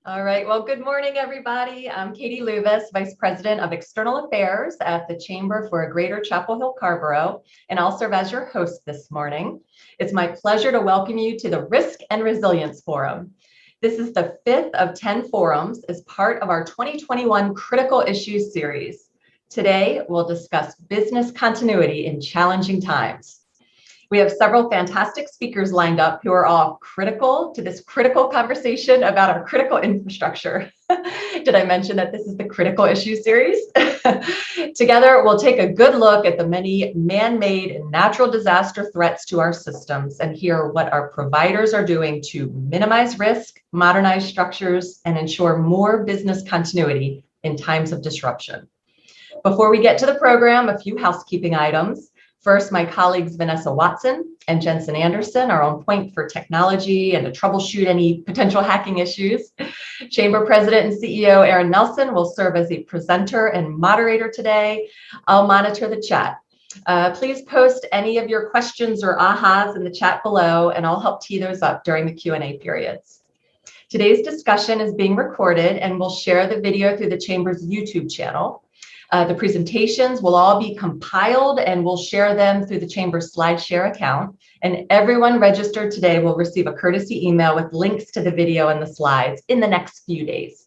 All right. Well, good morning, everybody. I'm Katie Luvis, Vice President of External Affairs at the Chamber for Greater Chapel Hill-Carrboro, and I'll serve as your host this morning. It's my pleasure to welcome you to the Risk and Resilience Forum. This is the 5th of 10 forums as part of our 2021 Critical Issues series. Today, we'll discuss business continuity in challenging times. We have several fantastic speakers lined up who are all critical to this critical conversation about our critical infrastructure. Did I mention that this is the Critical Issues series? Together, we'll take a good look at the many man-made and natural disaster threats to our systems and hear what our providers are doing to minimize risk, modernize structures, and ensure more business continuity in times of disruption. Before we get to the program, a few housekeeping items. First, my colleagues Vanessa Watson and Jensen Anderson are on point for technology and to troubleshoot any potential hacking issues. Chamber President and CEO Aaron Nelson will serve as a presenter and moderator today. I'll monitor the chat. Please post any of your questions or ahas in the chat below, and I'll help tee those up during the Q&A periods. Today's discussion is being recorded, and we'll share the video through the Chamber's YouTube channel. The presentations will all be compiled and we'll share them through the Chamber's SlideShare account. And everyone registered today will receive a courtesy email with links to the video and the slides in the next few days.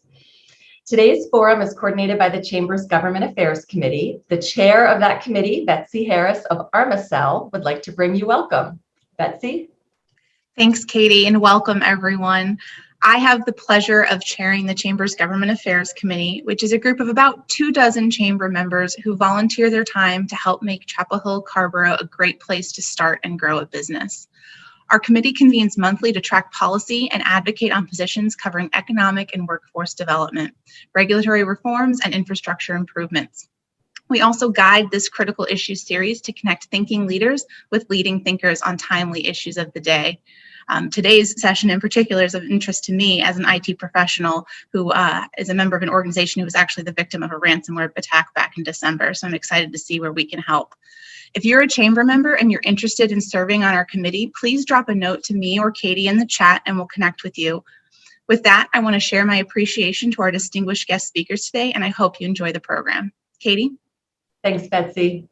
Today's forum is coordinated by the Chamber's Government Affairs Committee. The chair of that committee, Betsy Harris of Armacell, would like to bring you welcome. Betsy? Thanks, Katie, and welcome everyone. I have the pleasure of chairing the Chamber's Government Affairs Committee, which is a group of about 24 Chamber members who volunteer their time to help make Chapel Hill-Carrboro a great place to start and grow a business. Our committee convenes monthly to track policy and advocate on positions covering economic and workforce development, regulatory reforms, and infrastructure improvements. We also guide this critical issues series to connect thinking leaders with leading thinkers on timely issues of the day. Today's session in particular is of interest to me as an IT professional who is a member of an organization who was actually the victim of a ransomware attack back in December. So I'm excited to see where we can help. If you're a Chamber member and you're interested in serving on our committee, please drop a note to me or Katie in the chat and we'll connect with you. With that, I want to share my appreciation to our distinguished guest speakers today, and I hope you enjoy the program. Katie? Thanks, Betsy.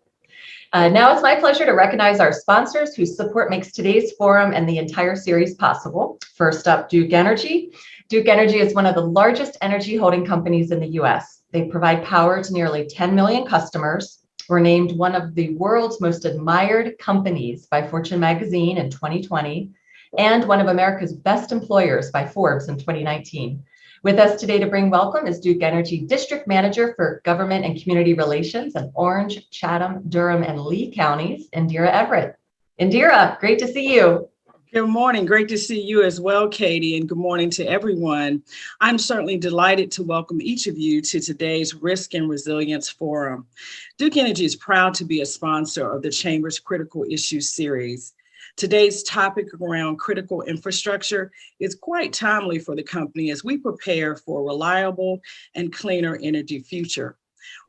Now it's my pleasure to recognize our sponsors whose support makes today's forum and the entire series possible. First up, Duke Energy. Duke Energy is one of the largest energy holding companies in the US. They provide power to nearly 10 million customers. Were named one of the world's most admired companies by Fortune magazine in 2020 and one of America's best employers by Forbes in 2019. With us today to bring welcome is Duke Energy District Manager for Government and Community Relations in Orange, Chatham, Durham, and Lee counties, Indira Everett. Indira, great to see you. Good morning. Great to see you as well, Katie, and good morning to everyone. I'm certainly delighted to welcome each of you to today's Risk and Resilience Forum. Duke Energy is proud to be a sponsor of the Chamber's Critical Issues series. Today's topic around critical infrastructure is quite timely for the company as we prepare for a reliable and cleaner energy future.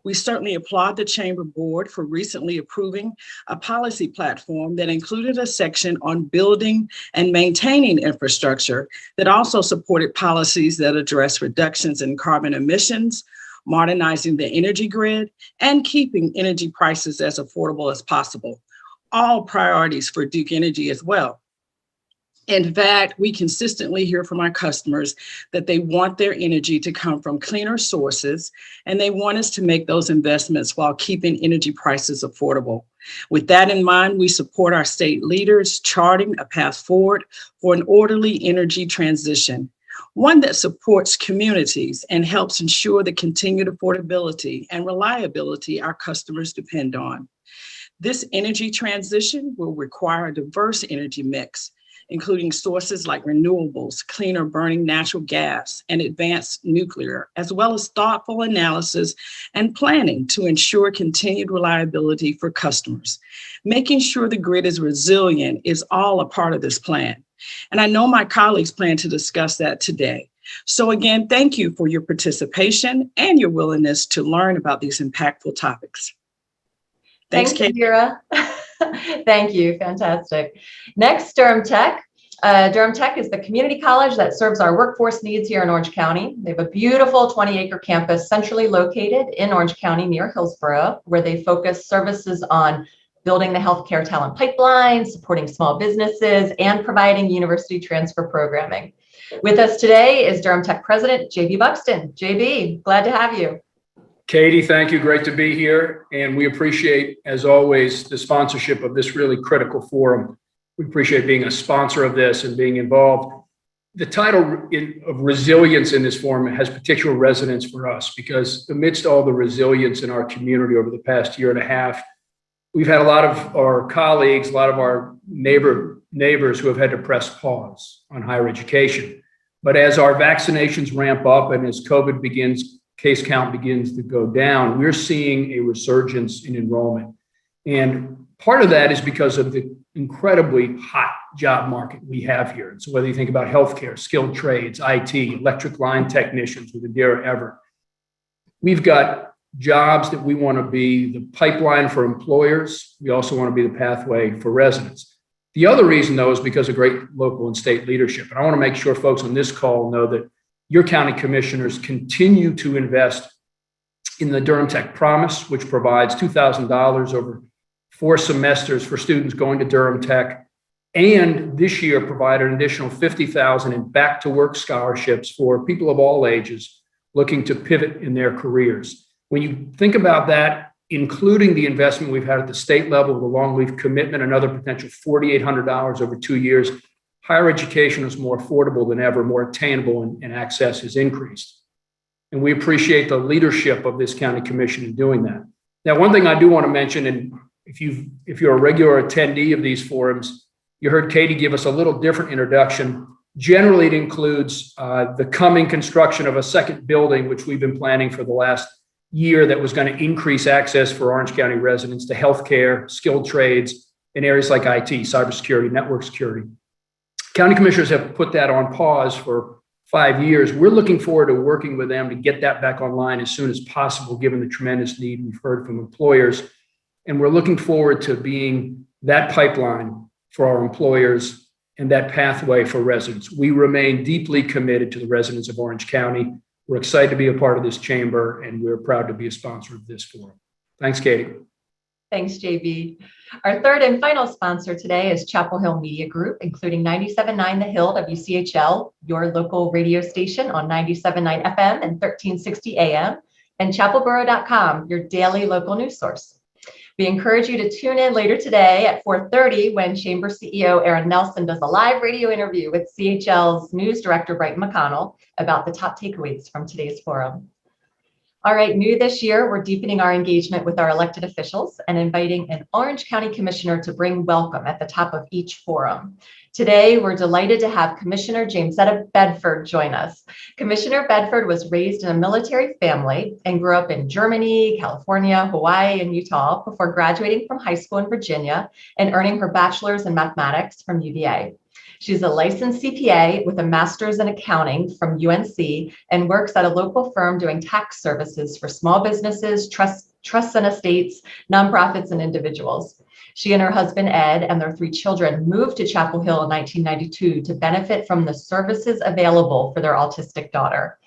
We certainly applaud the Chamber Board for recently approving a policy platform that included a section on building and maintaining infrastructure that also supported policies that address reductions in carbon emissions, modernizing the energy grid, and keeping energy prices as affordable as possible. All priorities for Duke Energy as well. In fact, we consistently hear from our customers that they want their energy to come from cleaner sources, and they want us to make those investments while keeping energy prices affordable. With that in mind, we support our state leaders charting a path forward for an orderly energy transition, one that supports communities and helps ensure the continued affordability and reliability our customers depend on. This energy transition will require a diverse energy mix, including sources like renewables, cleaner burning natural gas, and advanced nuclear, as well as thoughtful analysis and planning to ensure continued reliability for customers. Making sure the grid is resilient is all a part of this plan. And I know my colleagues plan to discuss that today. So again, thank you for your participation and your willingness to learn about these impactful topics. Thanks, Kate. Indira. Thank you. Fantastic. Next, Durham Tech. Durham Tech is the community college that serves our workforce needs here in Orange County. They have a beautiful 20-acre campus centrally located in Orange County near Hillsborough, where they focus services on building the healthcare talent pipeline, supporting small businesses, and providing university transfer programming. With us today is Durham Tech President, JB Buxton. JB, glad to have you. Katie, thank you. Great to be here. And we appreciate, as always, the sponsorship of this really critical forum. We appreciate being a sponsor of this and being involved. The title of resilience in this forum has particular resonance for us because amidst all the resilience in our community over the past year and a half, we've had a lot of our colleagues, a lot of our neighbors who have had to press pause on higher education. But as our vaccinations ramp up and as COVID case count begins to go down, we're seeing a resurgence in enrollment. And part of that is because of the incredibly hot job market we have here. And so whether you think about healthcare, skilled trades, IT, electric line technicians with Adira Ever, we've got jobs that we want to be the pipeline for employers. We also want to be the pathway for residents. The other reason, though, is because of great local and state leadership. And I want to make sure folks on this call know that your county commissioners continue to invest in the Durham Tech Promise, which provides $2,000 over 4 semesters for students going to Durham Tech, and this year provided an additional $50,000 in back-to-work scholarships for people of all ages looking to pivot in their careers. When you think about that, including the investment we've had at the state level, the long leave commitment, another potential $4,800 over 2 years, higher education is more affordable than ever, more attainable, and access has increased. And we appreciate the leadership of this county commission in doing that. Now, one thing I do want to mention, and if you're a regular attendee of these forums, you heard Katie give us a little different introduction. Generally, it includes the coming construction of a second building, which we've been planning for the last year, that was going to increase access for Orange County residents to healthcare, skilled trades, in areas like IT, cybersecurity, network security. County commissioners have put that on pause for 5 years. We're looking forward to working with them to get that back online as soon as possible, given the tremendous need we've heard from employers. And we're looking forward to being that pipeline for our employers and that pathway for residents. We remain deeply committed to the residents of Orange County. We're excited to be a part of this chamber, and we're proud to be a sponsor of this forum. Thanks, Katie. Thanks, JB. Our third and final sponsor today is Chapel Hill Media Group, including 97.9 The Hill WCHL, your local radio station on 97.9 FM and 1360 AM, and chapelboro.com, your daily local news source. We encourage you to tune in later today at 4:30 when Chamber CEO Aaron Nelson does a live radio interview with CHL's news director, Brighton McConnell, about the top takeaways from today's forum. All right, new this year, we're deepening our engagement with our elected officials and inviting an Orange County Commissioner to bring welcome at the top of each forum. Today, we're delighted to have Commissioner Jamesetta Bedford join us. Commissioner Bedford was raised in a military family and grew up in Germany, California, Hawaii, and Utah before graduating from high school in Virginia and earning her bachelor's in mathematics from UVA. She's a licensed CPA with a master's in accounting from UNC and works at a local firm doing tax services for small businesses, trusts and estates, nonprofits, and individuals. She and her husband, Ed, and their 3 children moved to Chapel Hill in 1992 to benefit from the services available for their autistic daughter.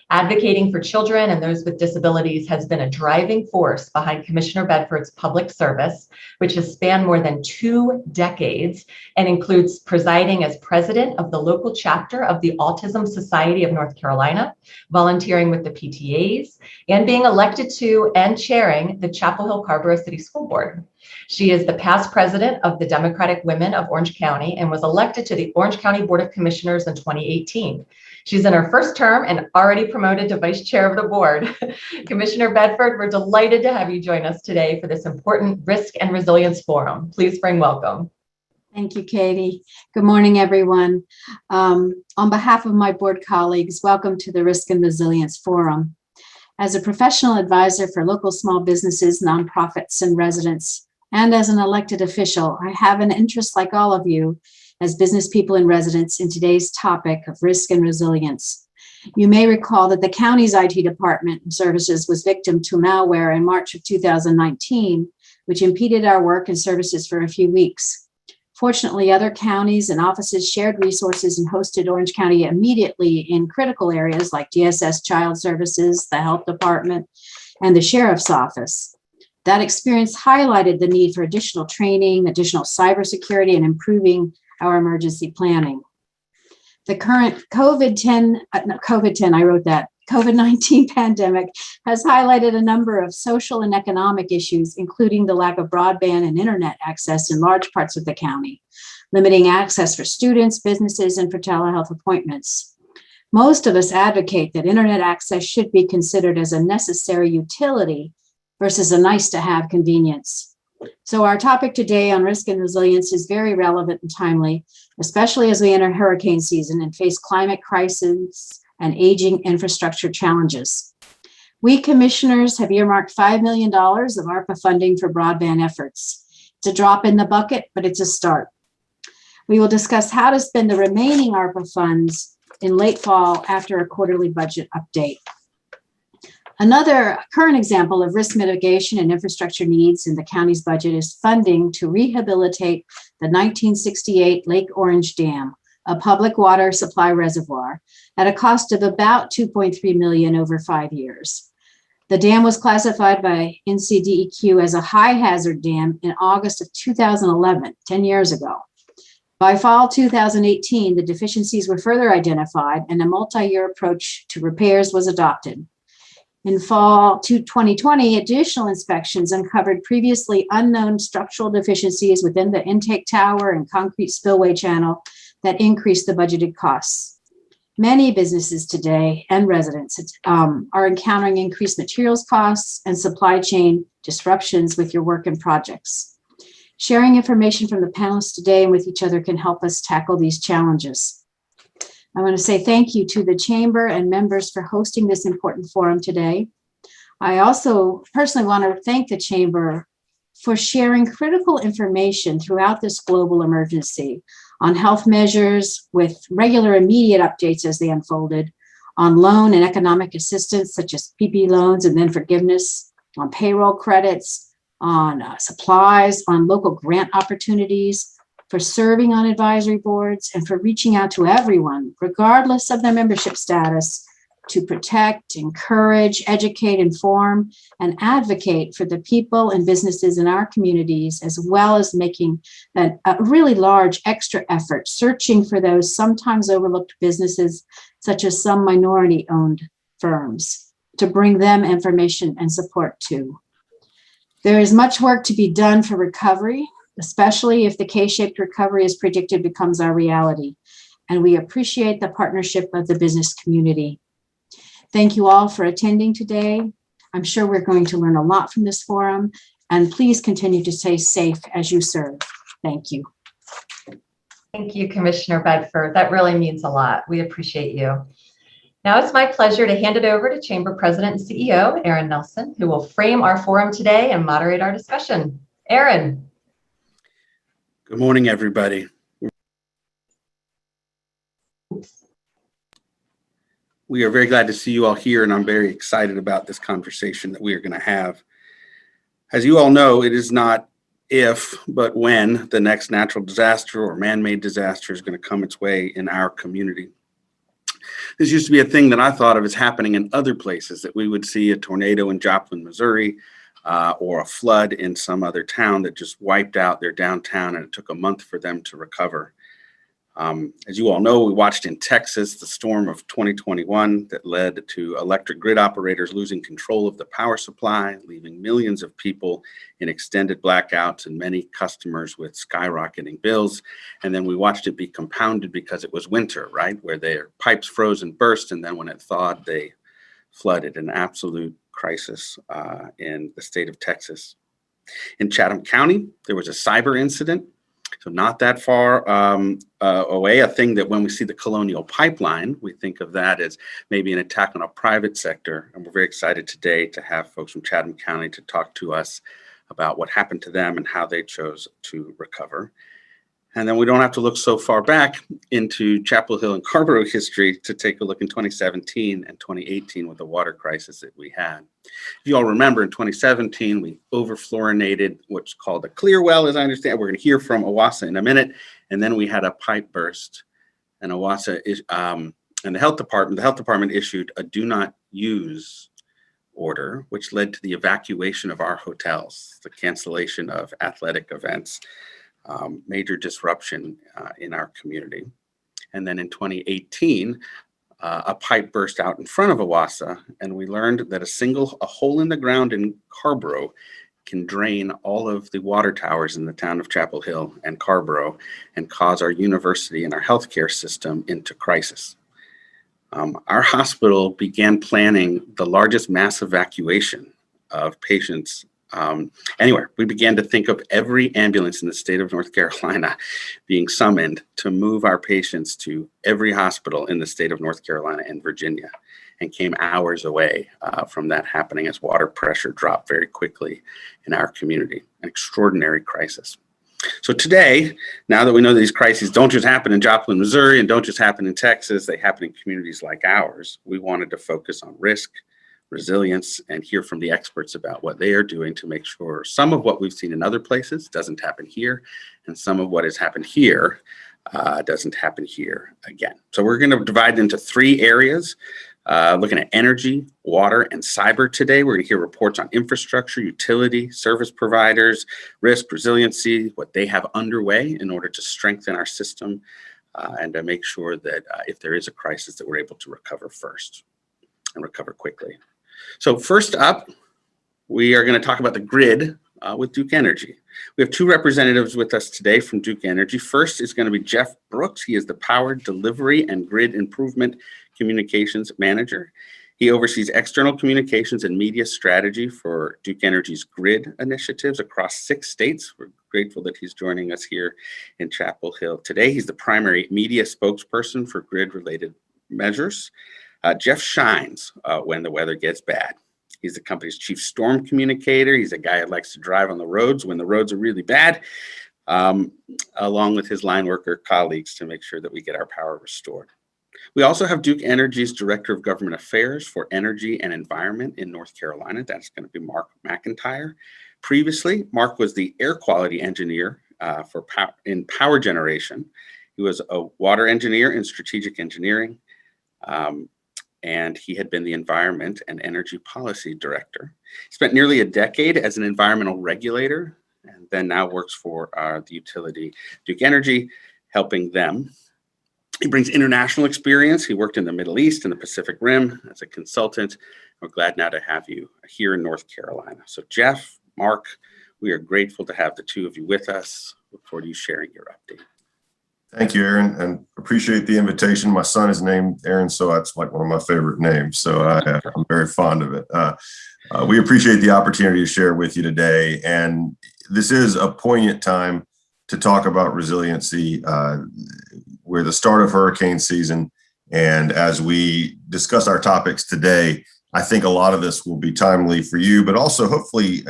Advocating for children and those with disabilities has been a driving force behind Commissioner Bedford's public service, which has spanned more than 2 decades and includes presiding as president of the local chapter of the Autism Society of North Carolina, volunteering with the PTAs, and being elected to and chairing the Chapel Hill-Carrboro City School Board. She is the past president of the Democratic Women of Orange County and was elected to the Orange County Board of Commissioners in 2018. She's in her first term and already promoted to vice chair of the board. Commissioner Bedford, we're delighted to have you join us today for this important Risk and Resilience Forum. Please bring welcome. Thank you, Katie. Good morning, everyone. On behalf of my board colleagues, welcome to the Risk and Resilience Forum. As a professional advisor for local small businesses, nonprofits, and residents, and as an elected official, I have an interest, like all of you, as business people and residents, in today's topic of risk and resilience. You may recall that the county's IT department and services was victim to malware in March of 2019, which impeded our work and services for a few weeks. Fortunately, other counties and offices shared resources and hosted Orange County immediately in critical areas like DSS Child Services, the Health Department, and the Sheriff's Office. That experience highlighted the need for additional training, additional cybersecurity, and improving our emergency planning. The current COVID-19 pandemic has highlighted a number of social and economic issues, including the lack of broadband and internet access in large parts of the county, limiting access for students, businesses, and for telehealth appointments. Most of us advocate that internet access should be considered as a necessary utility versus a nice-to-have convenience. So our topic today on risk and resilience is very relevant and timely, especially as we enter hurricane season and face climate crises and aging infrastructure challenges. We commissioners have earmarked $5 million of ARPA funding for broadband efforts. It's a drop in the bucket, but it's a start. We will discuss how to spend the remaining ARPA funds in late fall after a quarterly budget update. Another current example of risk mitigation and infrastructure needs in the county's budget is funding to rehabilitate the 1968 Lake Orange Dam, a public water supply reservoir, at a cost of about $2.3 million over 5 years. The dam was classified by NCDEQ as a high hazard dam in August of 2011, 10 years ago. By fall 2018, the deficiencies were further identified and a multi-year approach to repairs was adopted. In fall 2020, additional inspections uncovered previously unknown structural deficiencies within the intake tower and concrete spillway channel that increased the budgeted costs. Many businesses today and residents are encountering increased materials costs and supply chain disruptions with your work and projects. Sharing information from the panelists today and with each other can help us tackle these challenges. I want to say thank you to the Chamber and members for hosting this important forum today. I also personally want to thank the Chamber for sharing critical information throughout this global emergency on health measures with regular immediate updates as they unfolded, on loan and economic assistance such as PPP loans and then forgiveness, on payroll credits, on supplies, on local grant opportunities, for serving on advisory boards, and for reaching out to everyone, regardless of their membership status, to protect, encourage, educate, inform, and advocate for the people and businesses in our communities, as well as making a really large extra effort searching for those sometimes overlooked businesses, such as some minority-owned firms, to bring them information and support too. There is much work to be done for recovery, especially if the K-shaped recovery as predicted becomes our reality. And we appreciate the partnership of the business community. Thank you all for attending today. I'm sure we're going to learn a lot from this forum, and please continue to stay safe as you serve. Thank you. Thank you, Commissioner Bedford. That really means a lot. We appreciate you. Now it's my pleasure to hand it over to Chamber President and CEO, Aaron Nelson, who will frame our forum today and moderate our discussion. Aaron. Good morning, everybody. We are very glad to see you all here, and I'm very excited about this conversation that we are going to have. As you all know, it is not if, but when the next natural disaster or man-made disaster is going to come its way in our community. This used to be a thing that I thought of as happening in other places, that we would see a tornado in Joplin, Missouri, or a flood in some other town that just wiped out their downtown, and it took a month for them to recover. As you all know, we watched in Texas the storm of 2021 that led to electric grid operators losing control of the power supply, leaving millions of people in extended blackouts and many customers with skyrocketing bills. And then we watched it be compounded because it was winter, right? Where their pipes froze and burst, and then when it thawed, they flooded. An absolute crisis in the state of Texas. In Chatham County, there was a cyber incident. So not that far away, a thing that when we see the Colonial Pipeline, we think of that as maybe an attack on a private sector. And we're very excited today to have folks from Chatham County to talk to us about what happened to them and how they chose to recover. And then we don't have to look so far back into Chapel Hill and Carrboro history to take a look in 2017 and 2018 with the water crisis that we had. If you all remember, in 2017, we overfluorinated what's called a clear well, as I understand. We're going to hear from OWASA in a minute. And then we had a pipe burst, and OWASA and the health department issued a do not use order, which led to the evacuation of our hotels, the cancellation of athletic events, major disruption in our community. And then in 2018, a pipe burst out in front of OWASA, and we learned that a hole in the ground in Carrboro can drain all of the water towers in the town of Chapel Hill and Carrboro and cause our university and our healthcare system into crisis. Our hospital began planning the largest mass evacuation of patients anywhere. We began to think of every ambulance in the state of North Carolina being summoned to move our patients to every hospital in the state of North Carolina and Virginia, and came hours away from that happening as water pressure dropped very quickly in our community. An extraordinary crisis. So today, now that we know that these crises don't just happen in Joplin, Missouri, and don't just happen in Texas, they happen in communities like ours, we wanted to focus on risk, resilience, and hear from the experts about what they are doing to make sure some of what we've seen in other places doesn't happen here, and some of what has happened here doesn't happen here again. So we're going to divide into 3 areas, looking at energy, water, and cyber today. We're going to hear reports on infrastructure, utility, service providers, risk, resiliency, what they have underway in order to strengthen our system and to make sure that if there is a crisis that we're able to recover first and recover quickly. So first up, we are going to talk about the grid with Duke Energy. We have 2 representatives with us today from Duke Energy. First is going to be Jeff Brooks. He is the Power Delivery and Grid Improvement Communications Manager. He oversees external communications and media strategy for Duke Energy's grid initiatives across 6 states. We're grateful that he's joining us here in Chapel Hill today. He's the primary media spokesperson for grid-related measures. Jeff shines when the weather gets bad. He's the company's chief storm communicator. He's a guy who likes to drive on the roads when the roads are really bad, along with his line worker colleagues to make sure that we get our power restored. We also have Duke Energy's Director of Government Affairs for Energy and Environment in North Carolina. That's going to be Mark McIntyre. Previously, Mark was the air quality engineer in power generation. He was a water engineer in strategic engineering. And he had been the Environment and Energy Policy Director. He spent nearly a decade as an environmental regulator, and then now works for the utility Duke Energy, helping them. He brings international experience. He worked in the Middle East and the Pacific Rim as a consultant. We're glad now to have you here in North Carolina. So Jeff, Mark, we are grateful to have the 2 of you with us. Look forward to you sharing your update. Thank you, Aaron, and appreciate the invitation. My son is named Aaron, so that's like one of my favorite names. So I'm very fond of it. We appreciate the opportunity to share with you today. And this is a poignant time to talk about resiliency. We're the start of hurricane season. And as we discuss our topics today, I think a lot of this will be timely for you, but also hopefully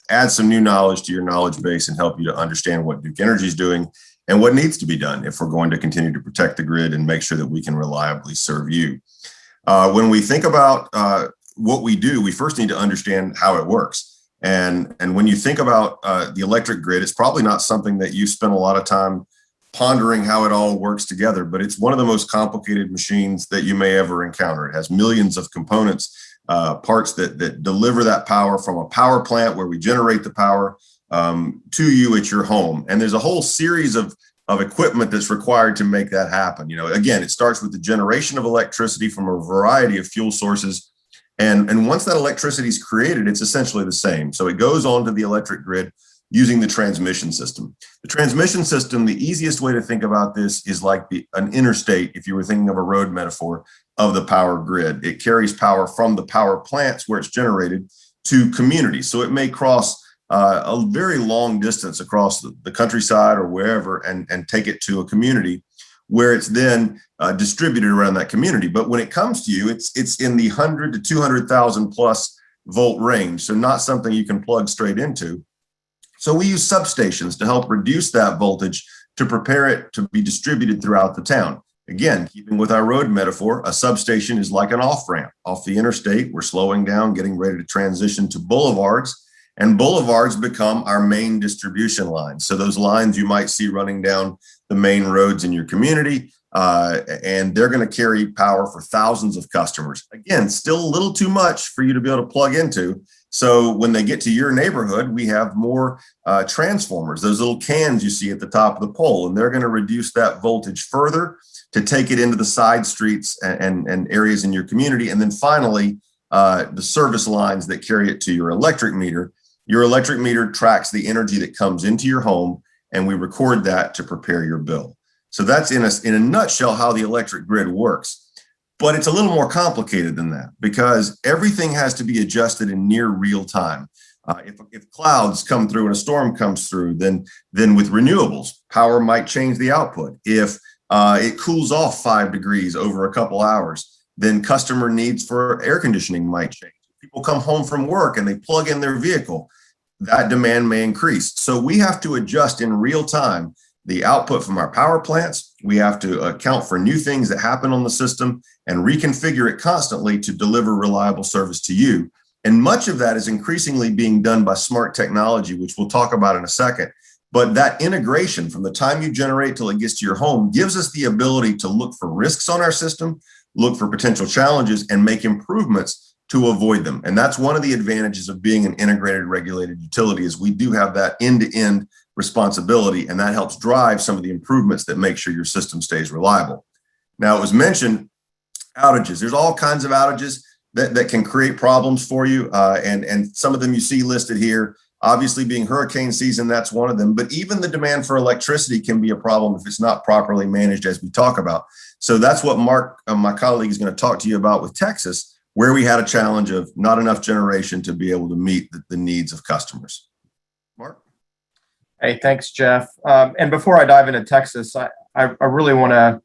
add some new knowledge to your knowledge base and help you to understand what Duke Energy is doing and what needs to be done if we're going to continue to protect the grid and make sure that we can reliably serve you. When we think about what we do, we first need to understand how it works. And when you think about the electric grid, it's probably not something that you spend a lot of time pondering how it all works together, but it's one of the most complicated machines that you may ever encounter. It has millions of components, parts that deliver that power from a power plant where we generate the power to you at your home. And there's a whole series of equipment that's required to make that happen. You know, again, it starts with the generation of electricity from a variety of fuel sources. And once that electricity is created, it's essentially the same. So it goes onto the electric grid using the transmission system. The transmission system, the easiest way to think about this is like an interstate, if you were thinking of a road metaphor, of the power grid. It carries power from the power plants where it's generated to communities. So it may cross a very long distance across the countryside or wherever and take it to a community where it's then distributed around that community. But when it comes to you, it's in the 100 to 200,000 plus volt range. So not something you can plug straight into. So we use substations to help reduce that voltage to prepare it to be distributed throughout the town. Again, keeping with our road metaphor, a substation is like an off-ramp. Off the interstate, we're slowing down, getting ready to transition to boulevards, and boulevards become our main distribution lines. So those lines you might see running down the main roads in your community, and they're going to carry power for thousands of customers. Again, still a little too much for you to be able to plug into. So when they get to your neighborhood, we have more transformers, those little cans you see at the top of the pole, and they're going to reduce that voltage further to take it into the side streets and areas in your community. And then finally, the service lines that carry it to your electric meter. Your electric meter tracks the energy that comes into your home, and we record that to prepare your bill. So that's in a nutshell how the electric grid works. But it's a little more complicated than that, because everything has to be adjusted in near real time. If clouds come through and a storm comes through, then with renewables, power might change the output. If it cools off 5 degrees over a couple hours, then customer needs for air conditioning might change. People come home from work and they plug in their vehicle, that demand may increase. So we have to adjust in real time the output from our power plants. We have to account for new things that happen on the system and reconfigure it constantly to deliver reliable service to you. And much of that is increasingly being done by smart technology, which we'll talk about in a second. But that integration from the time you generate till it gets to your home gives us the ability to look for risks on our system, look for potential challenges, and make improvements to avoid them. And that's one of the advantages of being an integrated regulated utility, is we do have that end-to-end responsibility, and that helps drive some of the improvements that make sure your system stays reliable. Now, it was mentioned outages. There's all kinds of outages that can create problems for you, and some of them you see listed here. Obviously, being hurricane season, that's one of them. But even the demand for electricity can be a problem if it's not properly managed, as we talk about. So that's what Mark, my colleague, is going to talk to you about with Texas, where we had a challenge of not enough generation to be able to meet the needs of customers. Mark? Hey, thanks, Jeff. And before I dive into Texas, I really want to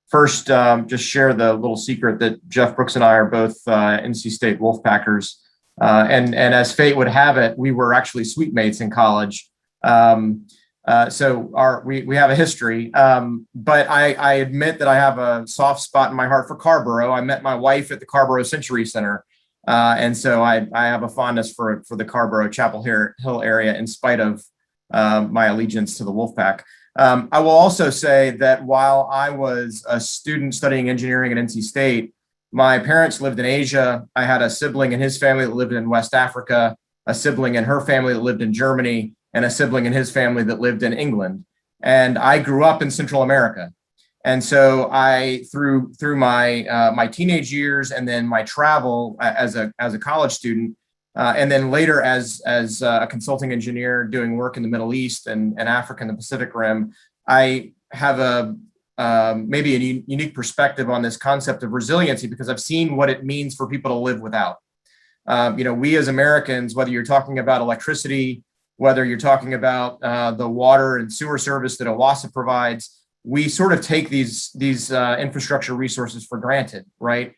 first just share the little secret that Jeff Brooks and I are both NC State Wolfpackers. And as fate would have it, we were actually suite mates in college. So we have a history, but I admit that I have a soft spot in my heart for Carrboro. I met my wife at the Carrboro Century Center. And so I have a fondness for the Carrboro Chapel Hill area, in spite of my allegiance to the Wolfpack. I will also say that while I was a student studying engineering at NC State, my parents lived in Asia. I had a sibling in his family that lived in West Africa, a sibling in her family that lived in Germany, and a sibling in his family that lived in England. And I grew up in Central America. And so I, through my my teenage years, and then my travel as a college student, and then later as a consulting engineer doing work in the Middle East and Africa and the Pacific Rim, I have maybe a unique perspective on this concept of resiliency, because I've seen what it means for people to live without. We as Americans, whether you're talking about electricity, whether you're talking about the water and sewer service that OWASA provides, we sort of take these infrastructure resources for granted, right?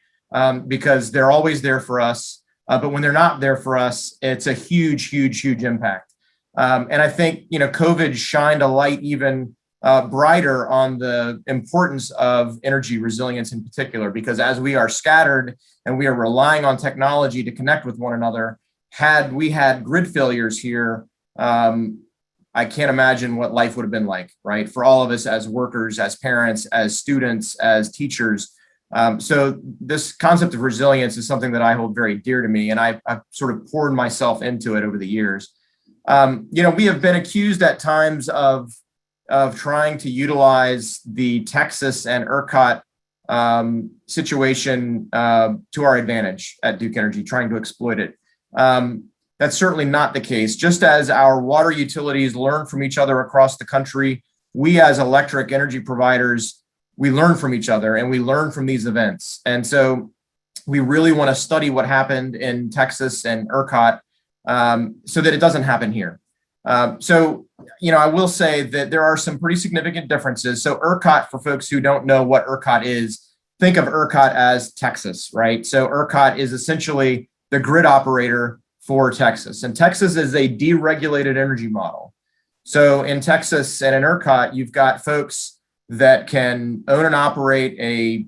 Because they're always there for us. But when they're not there for us, it's a huge, huge, huge impact. And I think, COVID shined a light even brighter on the importance of energy resilience in particular, because as we are scattered and we are relying on technology to connect with one another, had we had grid failures here, I can't imagine what life would have been like, right? For all of us as workers, as parents, as students, as teachers. So this concept of resilience is something that I hold very dear to me, and I've sort of poured myself into it over the years. We have been accused at times of trying to utilize the Texas and ERCOT situation to our advantage at Duke Energy, trying to exploit it. That's certainly not the case. Just as our water utilities learn from each other across the country, we as electric energy providers, we learn from each other and we learn from these events. And so we really want to study what happened in Texas and ERCOT so that it doesn't happen here. I will say that there are some pretty significant differences. So ERCOT, for folks who don't know what ERCOT is, think of ERCOT as Texas, right? So ERCOT is essentially the grid operator for Texas. And Texas is a deregulated energy model. So in Texas and in ERCOT, you've got folks that can own and operate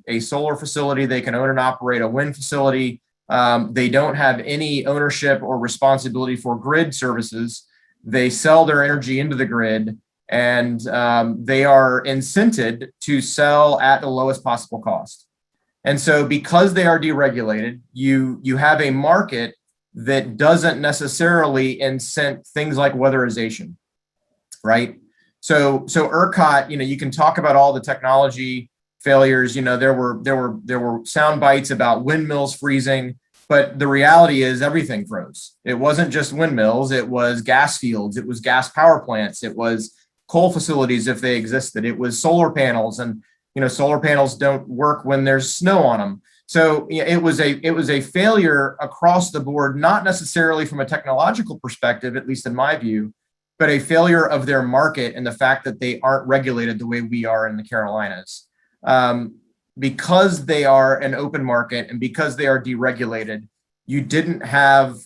a solar facility. They can own and operate a wind facility. They don't have any ownership or responsibility for grid services. They sell their energy into the grid, and they are incented to sell at the lowest possible cost. And so because they are deregulated, you have a market that doesn't necessarily incent things like weatherization, right? So ERCOT, you can talk about all the technology failures. There were sound bites about windmills freezing, but the reality is everything froze. It wasn't just windmills, it was gas fields, it was gas power plants, it was coal facilities if they existed, it was solar panels, and solar panels don't work when there's snow on them. So it was a failure across the board, not necessarily from a technological perspective, at least in my view, but a failure of their market and the fact that they aren't regulated the way we are in the Carolinas. Because they are an open market and because they are deregulated, you didn't have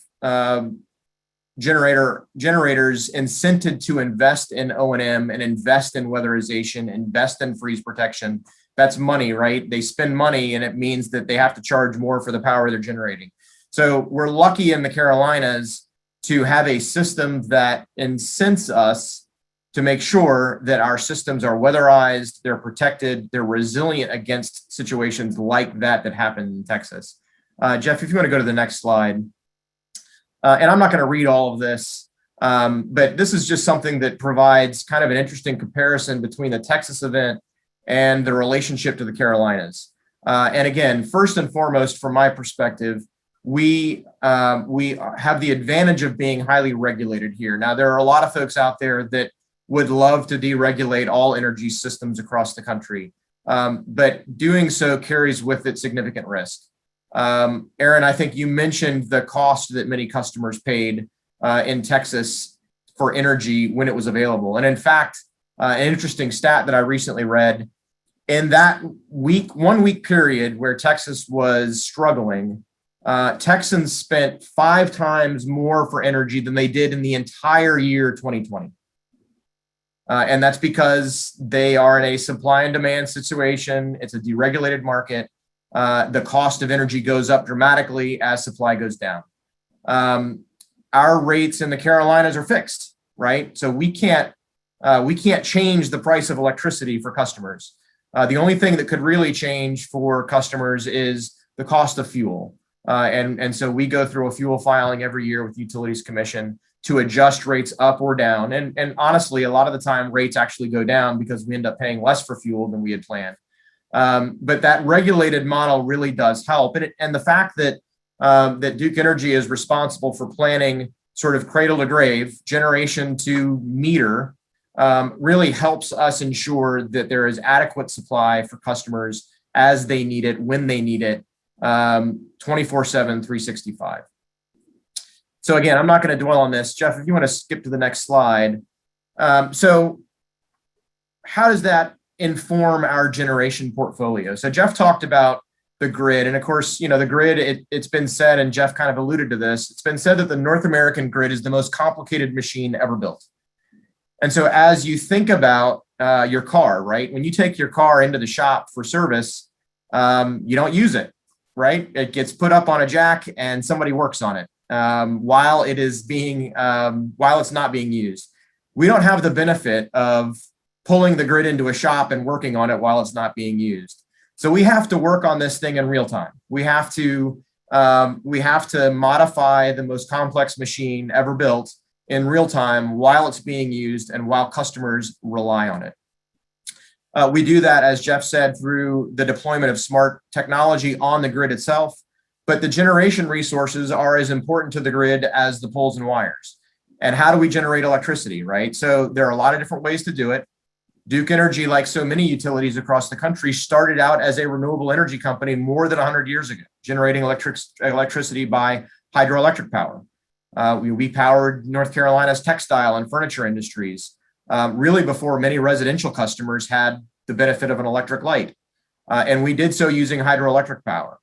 generators incented to invest in O&M and invest in weatherization, invest in freeze protection. That's money, right? They spend money, and it means that they have to charge more for the power they're generating. So we're lucky in the Carolinas to have a system that incents us to make sure that our systems are weatherized, they're protected, they're resilient against situations like that happened in Texas. Jeff, if you want to go to the next slide. And I'm not going to read all of this, but this is just something that provides kind of an interesting comparison between the Texas event and the relationship to the Carolinas. And again, first and foremost, from my perspective, we have the advantage of being highly regulated here. Now, there are a lot of folks out there that would love to deregulate all energy systems across the country, but doing so carries with it significant risk. Aaron, I think you mentioned the cost that many customers paid in Texas for energy when it was available. And in fact, an interesting stat that I recently read, in that 1 week period where Texas was struggling, Texans spent 5 times more for energy than they did in the entire year 2020. And that's because they are in a supply and demand situation. It's a deregulated market. The cost of energy goes up dramatically as supply goes down. Our rates in the Carolinas are fixed, right? So we can't change the price of electricity for customers. The only thing that could really change for customers is the cost of fuel. And so we go through a fuel filing every year with the Utilities Commission to adjust rates up or down. And honestly, a lot of the time rates actually go down because we end up paying less for fuel than we had planned. But that regulated model really does help. And the fact that that Duke Energy is responsible for planning sort of cradle to grave, generation to meter, really helps us ensure that there is adequate supply for customers as they need it, when they need it, 24/7, 365. So again, I'm not going to dwell on this. Jeff, if you want to skip to the next slide. So how does that inform our generation portfolio? So Jeff talked about the grid. And of course, the grid, it's been said, and Jeff kind of alluded to this, it's been said that the North American grid is the most complicated machine ever built. And so as you think about your car, right? When you take your car into the shop for service, you don't use it, right? It gets put up on a jack and somebody works on it while it's not being used. We don't have the benefit of pulling the grid into a shop and working on it while it's not being used. So we have to work on this thing in real time. We have to modify the most complex machine ever built in real time while it's being used and while customers rely on it. We do that, as Jeff said, through the deployment of smart technology on the grid itself, but the generation resources are as important to the grid as the poles and wires. And how do we generate electricity, right? So there are a lot of different ways to do it. Duke Energy, like so many utilities across the country, started out as a renewable energy company more than 100 years ago, generating electricity by hydroelectric power. We powered North Carolina's textile and furniture industries, really before many residential customers had the benefit of an electric light. And we did so using hydroelectric power.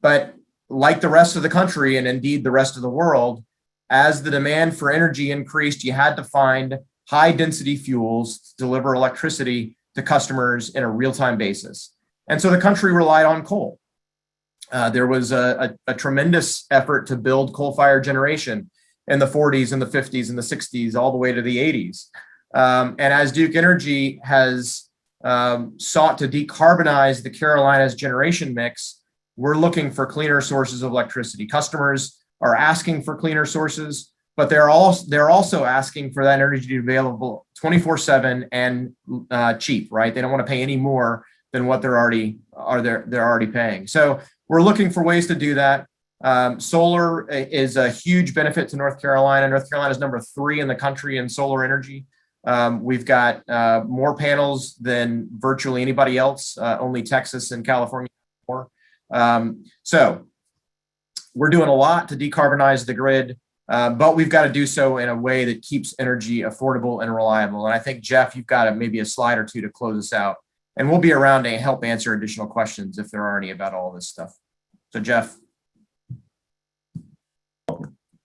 But like the rest of the country, and indeed the rest of the world, as the demand for energy increased, you had to find high density fuels to deliver electricity to customers in a real-time basis. And so the country relied on coal. There was a tremendous effort to build coal-fired generation in the 40s and the 50s and the 60s, all the way to the 80s. And as Duke Energy has sought to decarbonize the Carolinas generation mix, we're looking for cleaner sources of electricity. Customers are asking for cleaner sources, but they're also asking for that energy to be available 24/7 and cheap, right? They don't want to pay any more than what they're already paying. So we're looking for ways to do that. Solar is a huge benefit to North Carolina. North Carolina is number 3 in the country in solar energy. We've got more panels than virtually anybody else. Only Texas and California more. So we're doing a lot to decarbonize the grid, but we've got to do so in a way that keeps energy affordable and reliable. And I think, Jeff, you've got maybe a slide or two to close us out. And we'll be around to help answer additional questions if there are any about all this stuff. So, Jeff.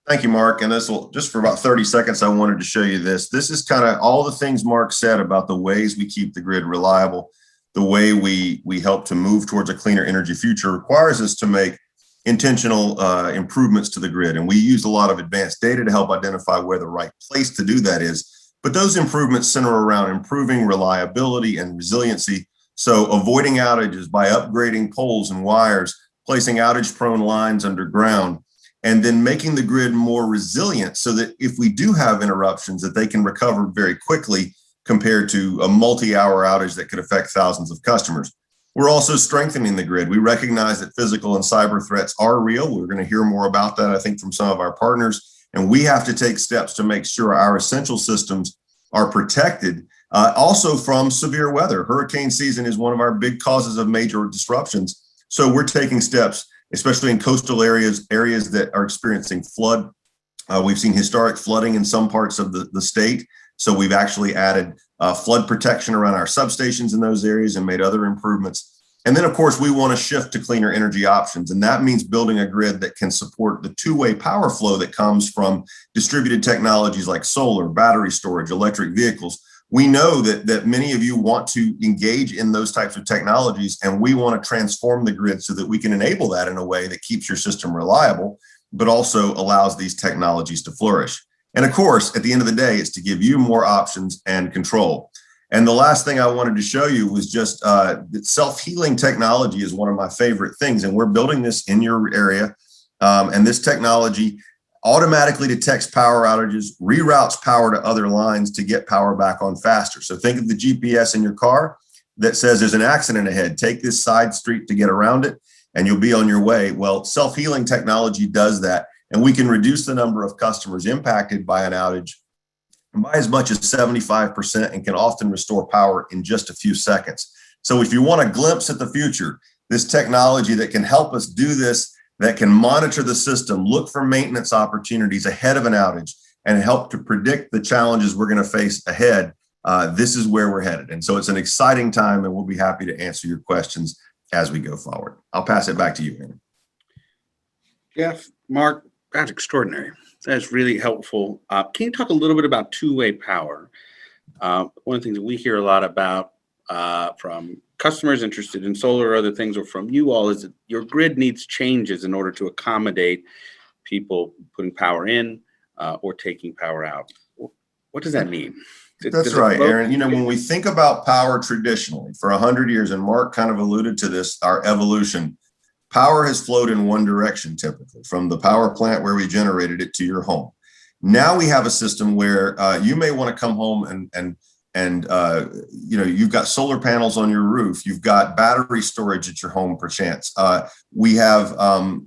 Thank you, Mark. And this will, just for about 30 seconds, I wanted to show you this. This is kind of all the things Mark said about the ways we keep the grid reliable, the way we help to move towards a cleaner energy future requires us to make intentional improvements to the grid. And we use a lot of advanced data to help identify where the right place to do that is. But those improvements center around improving reliability and resiliency. So avoiding outages by upgrading poles and wires, placing outage-prone lines underground, and then making the grid more resilient so that if we do have interruptions, that they can recover very quickly compared to a multi-hour outage that could affect thousands of customers. We're also strengthening the grid. We recognize that physical and cyber threats are real. We're going to hear more about that, I think, from some of our partners. And we have to take steps to make sure our essential systems are protected. Also from severe weather. Hurricane season is one of our big causes of major disruptions. So we're taking steps, especially in coastal areas that are experiencing flood. We've seen historic flooding in some parts of the state. So we've actually added flood protection around our substations in those areas and made other improvements. And then, of course, we want to shift to cleaner energy options. And that means building a grid that can support the two-way power flow that comes from distributed technologies like solar, battery storage, electric vehicles. We know that many of you want to engage in those types of technologies, and we want to transform the grid so that we can enable that in a way that keeps your system reliable, but also allows these technologies to flourish. And of course, at the end of the day, it's to give you more options and control. And the last thing I wanted to show you was just that self-healing technology is one of my favorite things. And we're building this in your area. And this technology automatically detects power outages, reroutes power to other lines to get power back on faster. So think of the GPS in your car that says there's an accident ahead. Take this side street to get around it and you'll be on your way. Well, self-healing technology does that. And we can reduce the number of customers impacted by an outage by as much as 75% and can often restore power in just a few seconds. So if you want a glimpse at the future, this technology that can help us do this, that can monitor the system, look for maintenance opportunities ahead of an outage, and help to predict the challenges we're going to face ahead, this is where we're headed. And so it's an exciting time, and we'll be happy to answer your questions as we go forward. I'll pass it back to you, Aaron. Jeff, Mark, that's extraordinary. That's really helpful. Can you talk a little bit about two-way power? One of the things that we hear a lot about from customers interested in solar or other things, or from you all, is that your grid needs changes in order to accommodate people putting power in or taking power out. What does that mean? That's right, Aaron. You know, when we think about power traditionally for 100 years, and Mark kind of alluded to this, our evolution, power has flowed in one direction, typically from the power plant where we generated it to your home. Now we have a system where you may want to come home and you know, you've got solar panels on your roof, you've got battery storage at your home, perchance. We have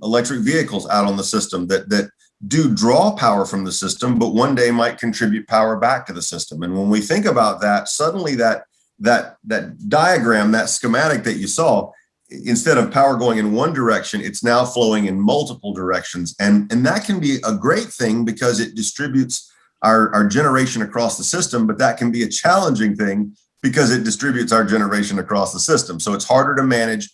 electric vehicles out on the system that do draw power from the system, but one day might contribute power back to the system. And when we think about that, suddenly that diagram, that schematic that you saw, instead of power going in one direction, it's now flowing in multiple directions. And that can be a great thing because it distributes our generation across the system, but that can be a challenging thing because it distributes our generation across the system. So it's harder to manage.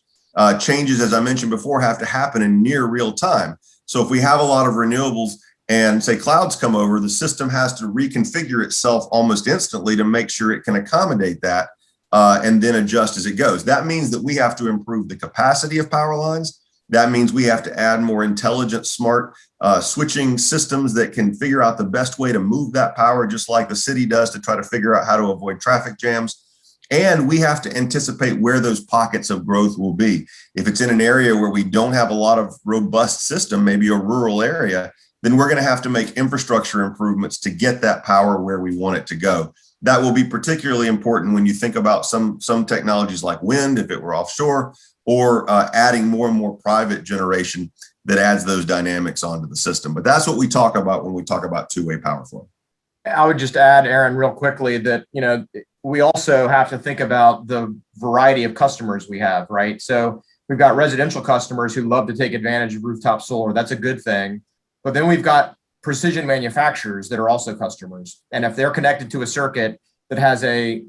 Changes, as I mentioned before, have to happen in near real time. So if we have a lot of renewables and say clouds come over, the system has to reconfigure itself almost instantly to make sure it can accommodate that and then adjust as it goes. That means that we have to improve the capacity of power lines. That means we have to add more intelligent, smart switching systems that can figure out the best way to move that power, just like the city does to try to figure out how to avoid traffic jams. And we have to anticipate where those pockets of growth will be. If it's in an area where we don't have a lot of robust system, maybe a rural area, then we're going to have to make infrastructure improvements to get that power where we want it to go. That will be particularly important when you think about some technologies like wind, if it were offshore, or adding more and more private generation that adds those dynamics onto the system. But that's what we talk about when we talk about two-way power flow. I would just add, Aaron, real quickly that, we also have to think about the variety of customers we have, right? So we've got residential customers who love to take advantage of rooftop solar. That's a good thing. But then we've got precision manufacturers that are also customers. And if they're connected to a circuit that has a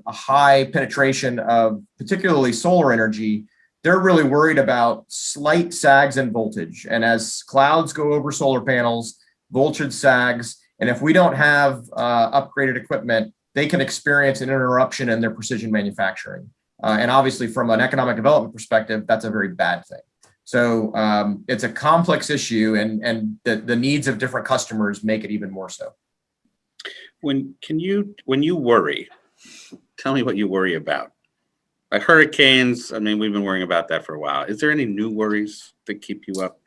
high penetration of particularly solar energy, they're really worried about slight sags in voltage. And as clouds go over solar panels, voltage sags. And if we don't have upgraded equipment, they can experience an interruption in their precision manufacturing. And obviously, from an economic development perspective, that's a very bad thing. So it's a complex issue, and the needs of different customers make it even more so. When you worry, tell me what you worry about. Like hurricanes, I mean, we've been worrying about that for a while. Is there any new worries that keep you up?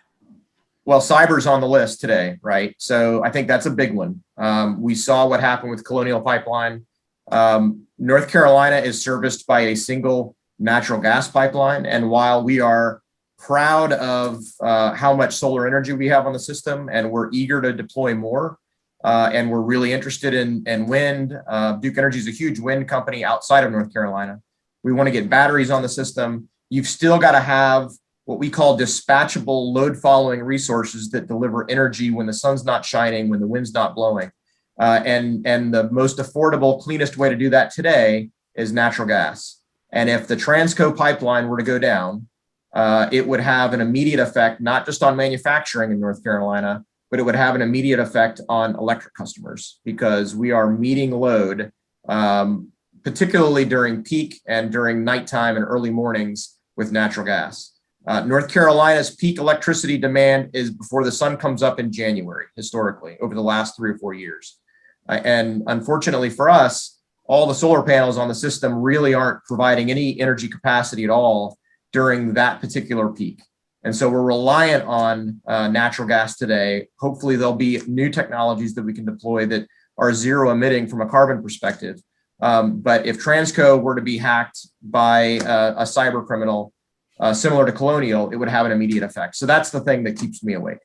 Well, cyber's on the list today, right? So I think that's a big one. We saw what happened with Colonial Pipeline. North Carolina is serviced by a single natural gas pipeline. And while we are proud of how much solar energy we have on the system, and we're eager to deploy more, and we're really interested in wind. Duke Energy is a huge wind company outside of North Carolina. We want to get batteries on the system. You've still got to have what we call dispatchable load following resources that deliver energy when the sun's not shining, when the wind's not blowing. And the most affordable, cleanest way to do that today is natural gas. And if the Transco pipeline were to go down, it would have an immediate effect, not just on manufacturing in North Carolina, but it would have an immediate effect on electric customers, because we are meeting load, particularly during peak and during nighttime and early mornings with natural gas. North Carolina's peak electricity demand is before the sun comes up in January, historically, over the last 3 or 4 years. And unfortunately for us, all the solar panels on the system really aren't providing any energy capacity at all during that particular peak. And so we're reliant on natural gas today. Hopefully there'll be new technologies that we can deploy that are zero emitting from a carbon perspective. But if Transco were to be hacked by a cyber criminal, similar to Colonial, it would have an immediate effect. So that's the thing that keeps me awake.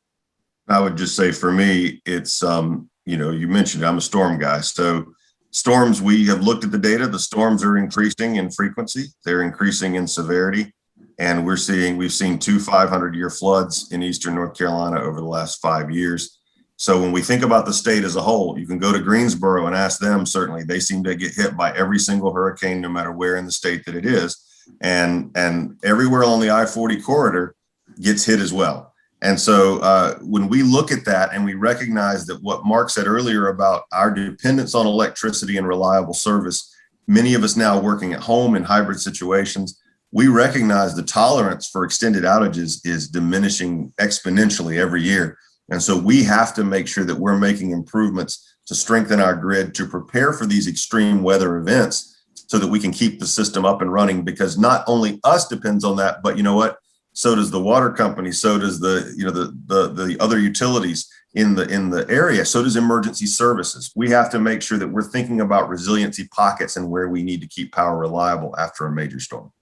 I would just say for me, it's, you mentioned I'm a storm guy. So storms, we have looked at the data. The storms are increasing in frequency. They're increasing in severity. And we've seen 2 500-year floods in Eastern North Carolina over the last 5 years. So when we think about the state as a whole, you can go to Greensboro and ask them. Certainly, they seem to get hit by every single hurricane, no matter where in the state that it is. And everywhere on the I-40 corridor gets hit as well. And so when we look at that and we recognize that what Mark said earlier about our dependence on electricity and reliable service, many of us now working at home in hybrid situations, we recognize the tolerance for extended outages is diminishing exponentially every year. And so we have to make sure that we're making improvements to strengthen our grid to prepare for these extreme weather events so that we can keep the system up and running, because not only us depends on that, but you know what? So does the water company, so does the other utilities in the area, so does emergency services. We have to make sure that we're thinking about resiliency pockets and where we need to keep power reliable after a major storm.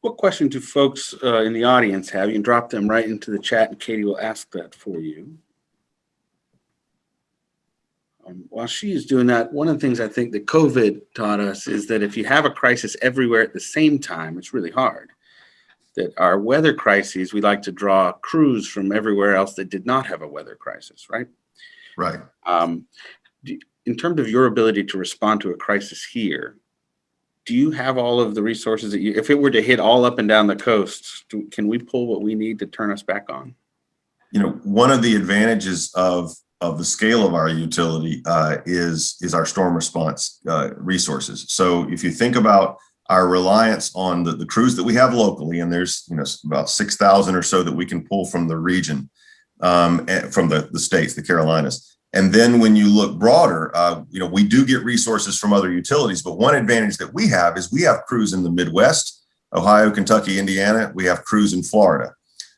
What question do folks in the audience have? You can drop them right into the chat and Katie will ask that for you. While she is doing that, one of the things I think that COVID taught us is that if you have a crisis everywhere at the same time, it's really hard. That our weather crises, we like to draw crews from everywhere else that did not have a weather crisis, right? Right. In terms of your ability to respond to a crisis here, do you have all of the resources that if it were to hit all up and down the coast, can we pull what we need to turn us back on? one of the advantages of the scale of our utility is our storm response resources. So if you think about our reliance on the crews that we have locally, and there's about 6,000 or so that we can pull from the region, from the states, the Carolinas. And then when you look broader, we do get resources from other utilities, but one advantage that we have is we have crews in the Midwest, Ohio, Kentucky, Indiana. We have crews in Florida.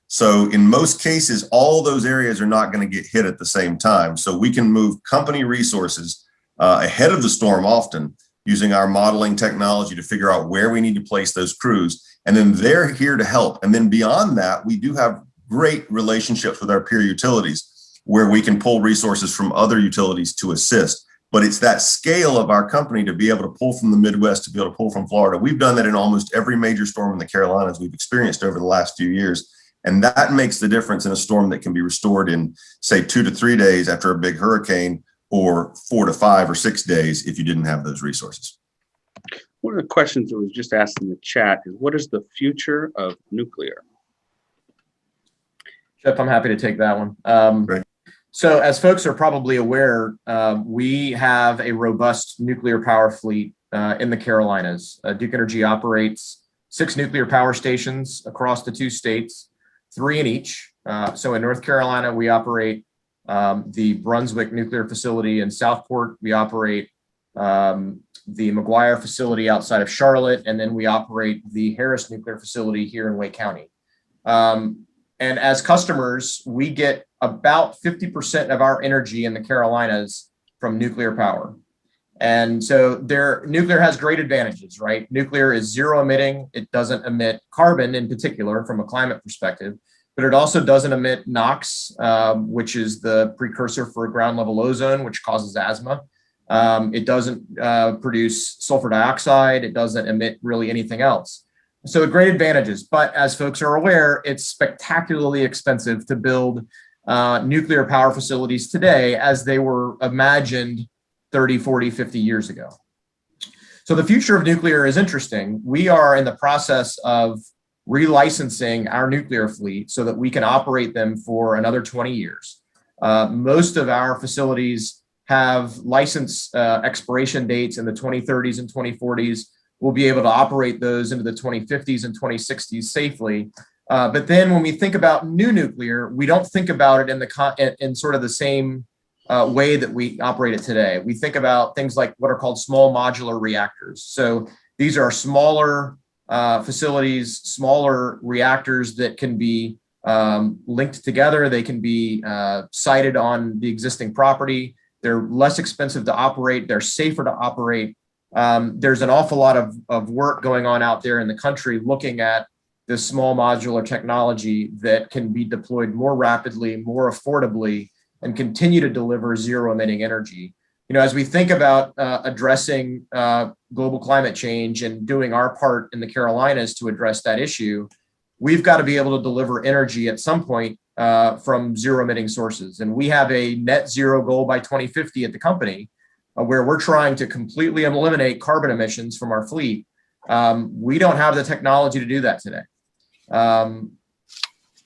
So in most cases, all those areas are not going to get hit at the same time. So we can move company resources ahead of the storm often using our modeling technology to figure out where we need to place those crews. And then they're here to help. And then beyond that, we do have great relationships with our peer utilities where we can pull resources from other utilities to assist. But it's that scale of our company to be able to pull from the Midwest, to be able to pull from Florida. We've done that in almost every major storm in the Carolinas we've experienced over the last few years. And that makes the difference in a storm that can be restored in, say, 2 to 3 days after a big hurricane, or 4 to 5 or 6 days if you didn't have those resources. One of the questions that was just asked in the chat is, what is the future of nuclear? Jeff, I'm happy to take that one. Great. So as folks are probably aware, we have a robust nuclear power fleet in the Carolinas. Duke Energy operates 6 nuclear power stations across the 2 states, 3 in each. So in North Carolina, we operate the Brunswick nuclear facility in Southport. We operate the McGuire facility outside of Charlotte, and then we operate the Harris nuclear facility here in Wake County. And as customers, we get about 50% of our energy in the Carolinas from nuclear power. And so nuclear has great advantages, right? Nuclear is zero emitting. It doesn't emit carbon in particular from a climate perspective, but it also doesn't emit NOx, which is the precursor for ground level ozone, which causes asthma. It doesn't produce sulfur dioxide. It doesn't emit really anything else. So great advantages, but as folks are aware, it's spectacularly expensive to build nuclear power facilities today as they were imagined 30, 40, 50 years ago. So the future of nuclear is interesting. We are in the process of relicensing our nuclear fleet so that we can operate them for another 20 years. Most of our facilities have license expiration dates in the 2030s and 2040s. We'll be able to operate those into the 2050s and 2060s safely. But then when we think about new nuclear, we don't think about it in sort of the same way that we operate it today. We think about things like what are called small modular reactors. So these are smaller facilities, smaller reactors that can be linked together. They can be sited on the existing property. They're less expensive to operate. They're safer to operate. There's an awful lot of work going on out there in the country looking at this small modular technology that can be deployed more rapidly, more affordably, and continue to deliver zero emitting energy. As we think about addressing global climate change and doing our part in the Carolinas to address that issue, we've got to be able to deliver energy at some point from zero emitting sources. And we have a net zero goal by 2050 at the company where we're trying to completely eliminate carbon emissions from our fleet. We don't have the technology to do that today.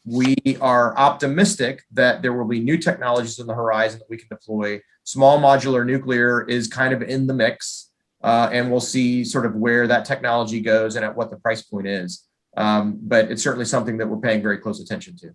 We are optimistic that there will be new technologies on the horizon that we can deploy. Small modular nuclear is kind of in the mix, and we'll see sort of where that technology goes and at what the price point is. But it's certainly something that we're paying very close attention to.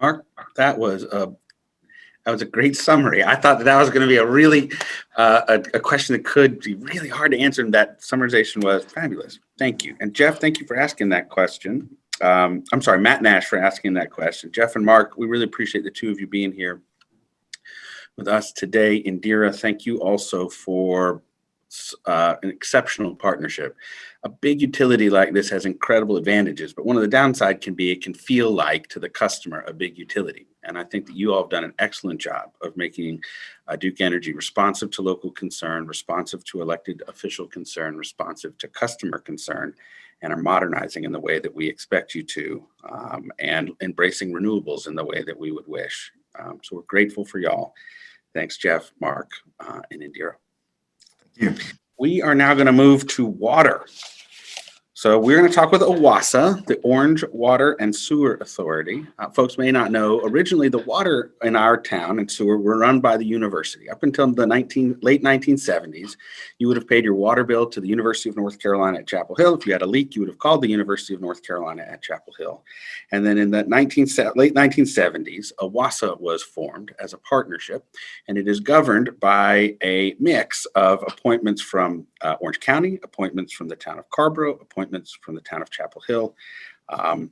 Mark, that was a great summary. I thought that was going to be a really a question that could be really hard to answer, and that summarization was fabulous. Thank you. And Jeff, thank you for asking that question. I'm sorry, Matt Nash, for asking that question. Jeff and Mark, we really appreciate the two of you being here with us today. Indira, thank you also for an exceptional partnership. A big utility like this has incredible advantages, but one of the downside can be it can feel like to the customer a big utility. And I think that you all have done an excellent job of making Duke Energy responsive to local concern, responsive to elected official concern, responsive to customer concern, and are modernizing in the way that we expect you to, and embracing renewables in the way that we would wish. So we're grateful for y'all. Thanks, Jeff, Mark, and Indira. Thank you. We are now going to move to water. So we're going to talk with OWASA, the Orange Water and Sewer Authority. Folks may not know, originally the water in our town and sewer were run by the university. Up until the late 1970s, you would have paid your water bill to the University of North Carolina at Chapel Hill. If you had a leak, you would have called the University of North Carolina at Chapel Hill. And then in the late 1970s, OWASA was formed as a partnership, and it is governed by a mix of appointments from Orange County, appointments from the town of Carrboro, appointments from the town of Chapel Hill, and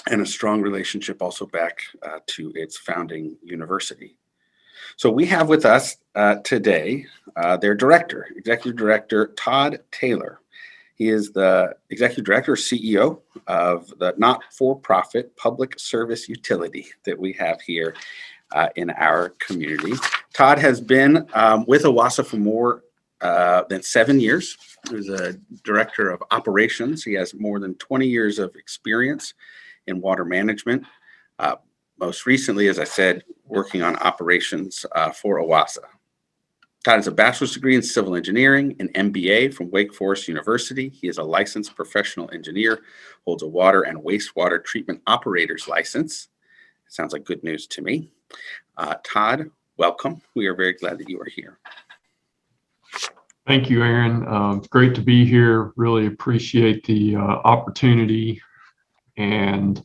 a strong relationship also back to its founding university. So we have with us today their director, Executive Director Todd Taylor. He is the Executive Director or CEO of the not-for-profit public service utility that we have here in our community. Todd has been with OWASA for more than 7 years. He was a director of operations. He has more than 20 years of experience in water management. Most recently, as I said, working on operations for OWASA. Todd has a bachelor's degree in civil engineering, an MBA from Wake Forest University. He is a licensed professional engineer, holds a water and wastewater treatment operator's license. Sounds like good news to me. Todd, welcome. We are very glad that you are here. Thank you, Aaron. It's great to be here. Really appreciate the opportunity and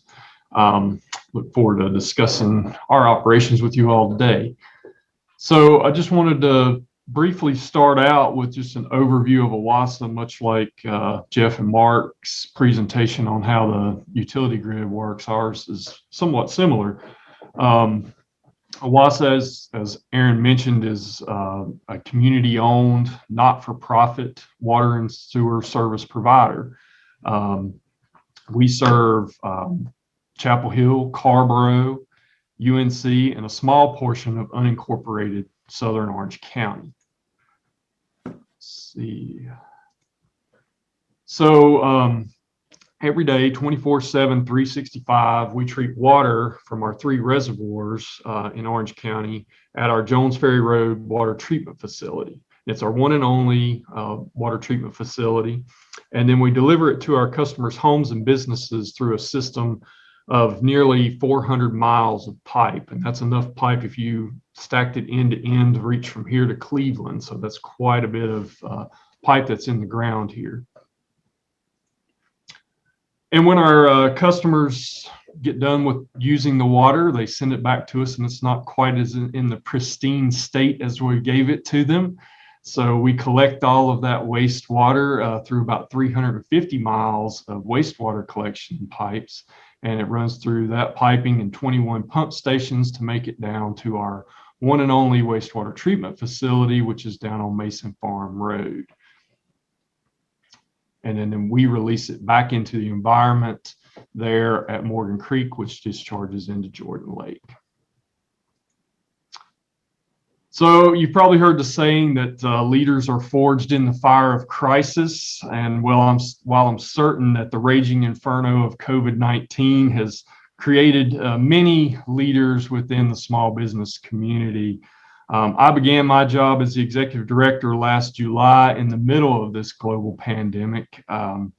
look forward to discussing our operations with you all today. So I just wanted to briefly start out with just an overview of OWASA, much like Jeff and Mark's presentation on how the utility grid works. Ours is somewhat similar. OWASA, as Aaron mentioned, is a community-owned, not-for-profit water and sewer service provider. We serve Chapel Hill, Carrboro, UNC, and a small portion of unincorporated southern Orange County. Let's see. So every day, 24/7, 365, we treat water from our 3 reservoirs in Orange County at our Jones Ferry Road water treatment facility. It's our one and only water treatment facility. And then we deliver it to our customers' homes and businesses through a system of nearly 400 miles of pipe. And that's enough pipe if you stacked it end to end to reach from here to Cleveland. So that's quite a bit of pipe that's in the ground here. And when our customers get done with using the water, they send it back to us, and it's not quite as in the pristine state as we gave it to them. So we collect all of that wastewater through about 350 miles of wastewater collection pipes, and it runs through that piping and 21 pump stations to make it down to our one and only wastewater treatment facility, which is down on Mason Farm Road. And then we release it back into the environment there at Morgan Creek, which discharges into Jordan Lake. So you've probably heard the saying that leaders are forged in the fire of crisis. And while I'm certain that the raging inferno of COVID-19 has created many leaders within the small business community, I began my job as the executive director last July in the middle of this global pandemic. And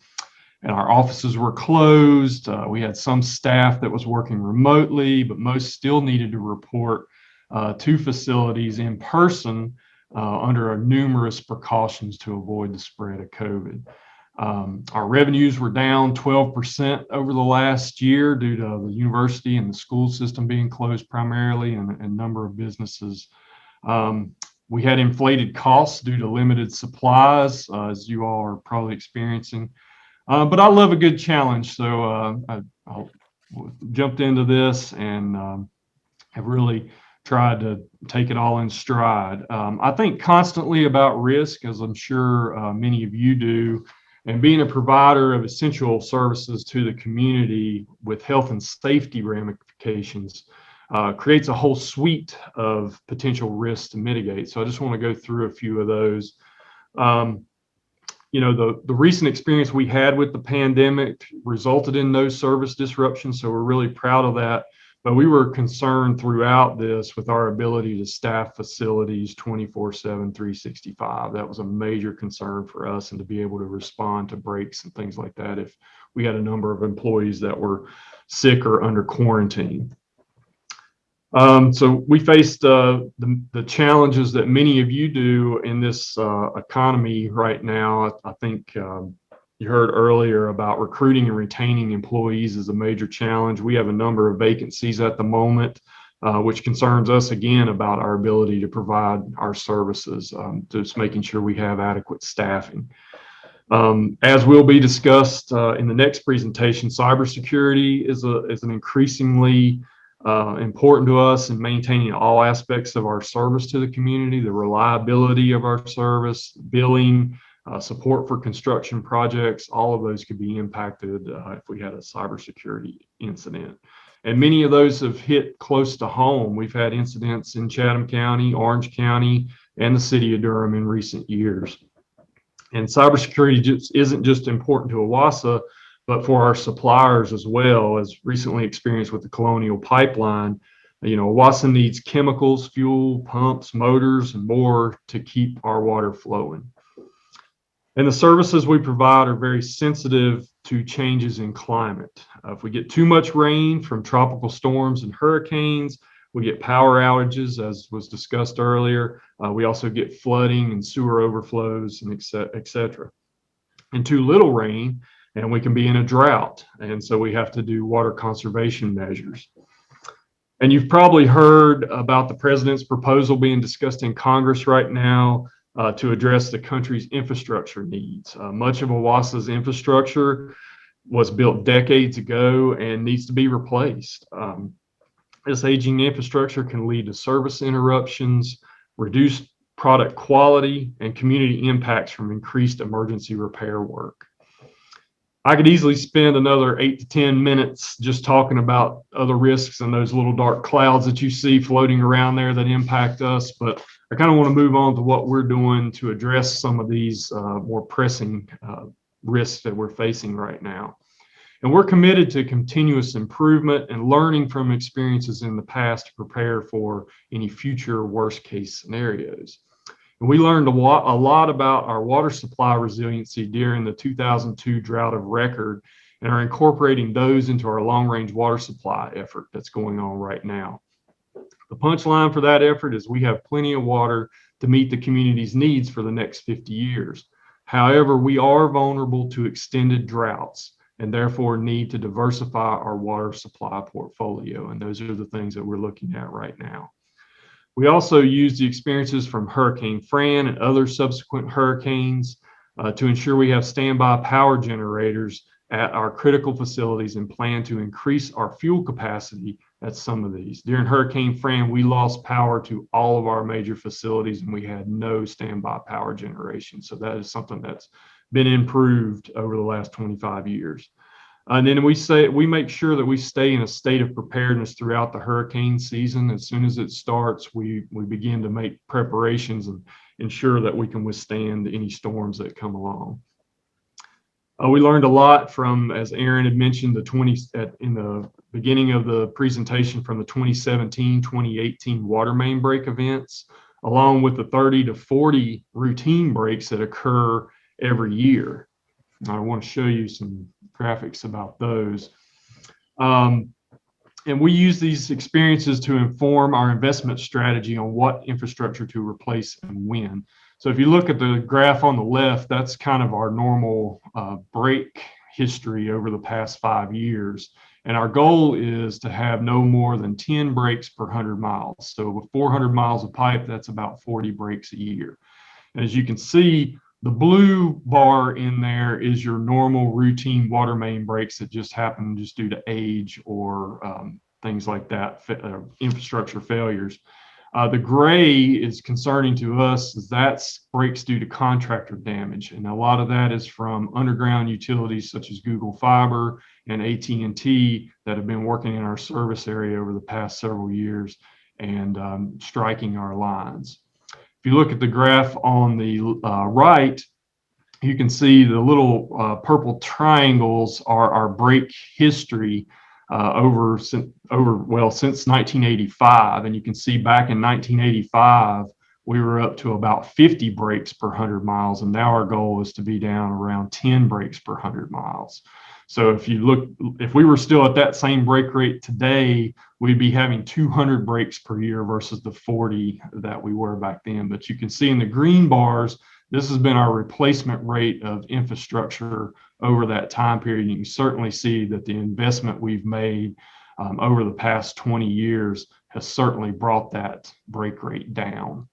our offices were closed. We had some staff that was working remotely, but most still needed to report to facilities in person under numerous precautions to avoid the spread of COVID. Our revenues were down 12% over the last year due to the university and the school system being closed primarily, and a number of businesses. We had inflated costs due to limited supplies, as you all are probably experiencing. But I love a good challenge, so I jumped into this and have really tried to take it all in stride. I think constantly about risk, as I'm sure many of you do, and being a provider of essential services to the community with health and safety ramifications creates a whole suite of potential risks to mitigate. So I just want to go through a few of those. You know, the recent experience we had with the pandemic resulted in no service disruption, so we're really proud of that. But we were concerned throughout this with our ability to staff facilities 24/7, 365. That was a major concern for us, and to be able to respond to breaks and things like that if we had a number of employees that were sick or under quarantine. So we faced the challenges that many of you do in this economy right now. I think you heard earlier about recruiting and retaining employees is a major challenge. We have a number of vacancies at the moment, which concerns us again about our ability to provide our services, just making sure we have adequate staffing. As will be discussed in the next presentation, cybersecurity is an increasingly important to us in maintaining all aspects of our service to the community, the reliability of our service, billing, support for construction projects. All of those could be impacted if we had a cybersecurity incident. And many of those have hit close to home. We've had incidents in Chatham County, Orange County, and the city of Durham in recent years. And cybersecurity isn't just important to OWASA, but for our suppliers as well, as recently experienced with the Colonial Pipeline. You know, OWASA needs chemicals, fuel, pumps, motors, and more to keep our water flowing. And the services we provide are very sensitive to changes in climate. If we get too much rain from tropical storms and hurricanes, we get power outages, as was discussed earlier. We also get flooding and sewer overflows, and et cetera. And too little rain, and we can be in a drought. And so we have to do water conservation measures. And you've probably heard about the president's proposal being discussed in Congress right now to address the country's infrastructure needs. Much of OWASA's infrastructure was built decades ago and needs to be replaced. This aging infrastructure can lead to service interruptions, reduced product quality, and community impacts from increased emergency repair work. I could easily spend another 8 to 10 minutes just talking about other risks and those little dark clouds that you see floating around there that impact us, but I kind of want to move on to what we're doing to address some of these more pressing risks that we're facing right now. And we're committed to continuous improvement and learning from experiences in the past to prepare for any future worst case scenarios. And we learned a lot about our water supply resiliency during the 2002 drought of record, and are incorporating those into our long-range water supply effort that's going on right now. The punchline for that effort is we have plenty of water to meet the community's needs for the next 50 years. However, we are vulnerable to extended droughts and therefore need to diversify our water supply portfolio. And those are the things that we're looking at right now. We also use the experiences from Hurricane Fran and other subsequent hurricanes to ensure we have standby power generators at our critical facilities and plan to increase our fuel capacity at some of these. During Hurricane Fran, we lost power to all of our major facilities and we had no standby power generation. So that is something that's been improved over the last 25 years. And then we make sure that we stay in a state of preparedness throughout the hurricane season. As soon as it starts, we begin to make preparations and ensure that we can withstand any storms that come along. We learned a lot from, as Aaron had mentioned, in the beginning of the presentation, from the 2017-2018 water main break events, along with the 30 to 40 routine breaks that occur every year. I want to show you some graphics about those. And we use these experiences to inform our investment strategy on what infrastructure to replace and when. So if you look at the graph on the left, that's kind of our normal break history over the past 5 years. And our goal is to have no more than 10 breaks per 100 miles. So with 400 miles of pipe, that's about 40 breaks a year. And as you can see, the blue bar in there is your normal routine water main breaks that just happen just due to age or things like that, infrastructure failures. The gray is concerning to us, as that's breaks due to contractor damage. And a lot of that is from underground utilities such as Google Fiber and AT&T that have been working in our service area over the past several years and striking our lines. If you look at the graph on the right, you can see the little purple triangles are our break history since 1985. And you can see back in 1985, we were up to about 50 breaks per 100 miles. And now our goal is to be down around 10 breaks per 100 miles. So if we were still at that same break rate today, we'd be having 200 breaks per year versus the 40 that we were back then. But you can see in the green bars, this has been our replacement rate of infrastructure over that time period. You can certainly see that the investment we've made over the past 20 years has certainly brought that break rate down.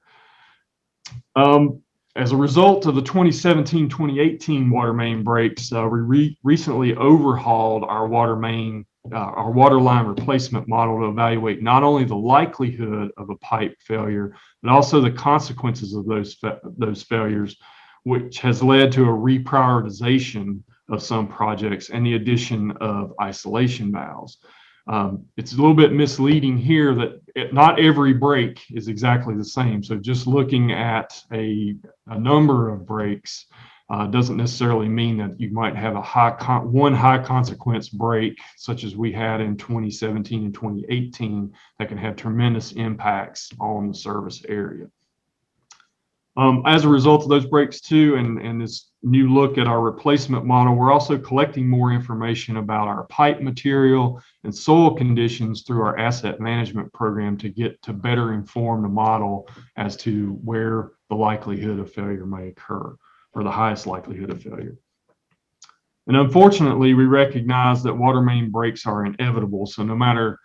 As a result of the 2017-2018 water main breaks, we recently overhauled our water line replacement model to evaluate not only the likelihood of a pipe failure, but also the consequences of those failures, which has led to a reprioritization of some projects and the addition of isolation valves. It's a little bit misleading here that not every break is exactly the same. So just looking at a number of breaks doesn't necessarily mean that you might have one high consequence break, such as we had in 2017 and 2018, that can have tremendous impacts on the service area. As a result of those breaks too, and this new look at our replacement model, we're also collecting more information about our pipe material and soil conditions through our asset management program to get to better inform the model as to where the likelihood of failure may occur, or the highest likelihood of failure. And unfortunately, we recognize that water main breaks are inevitable. So no matter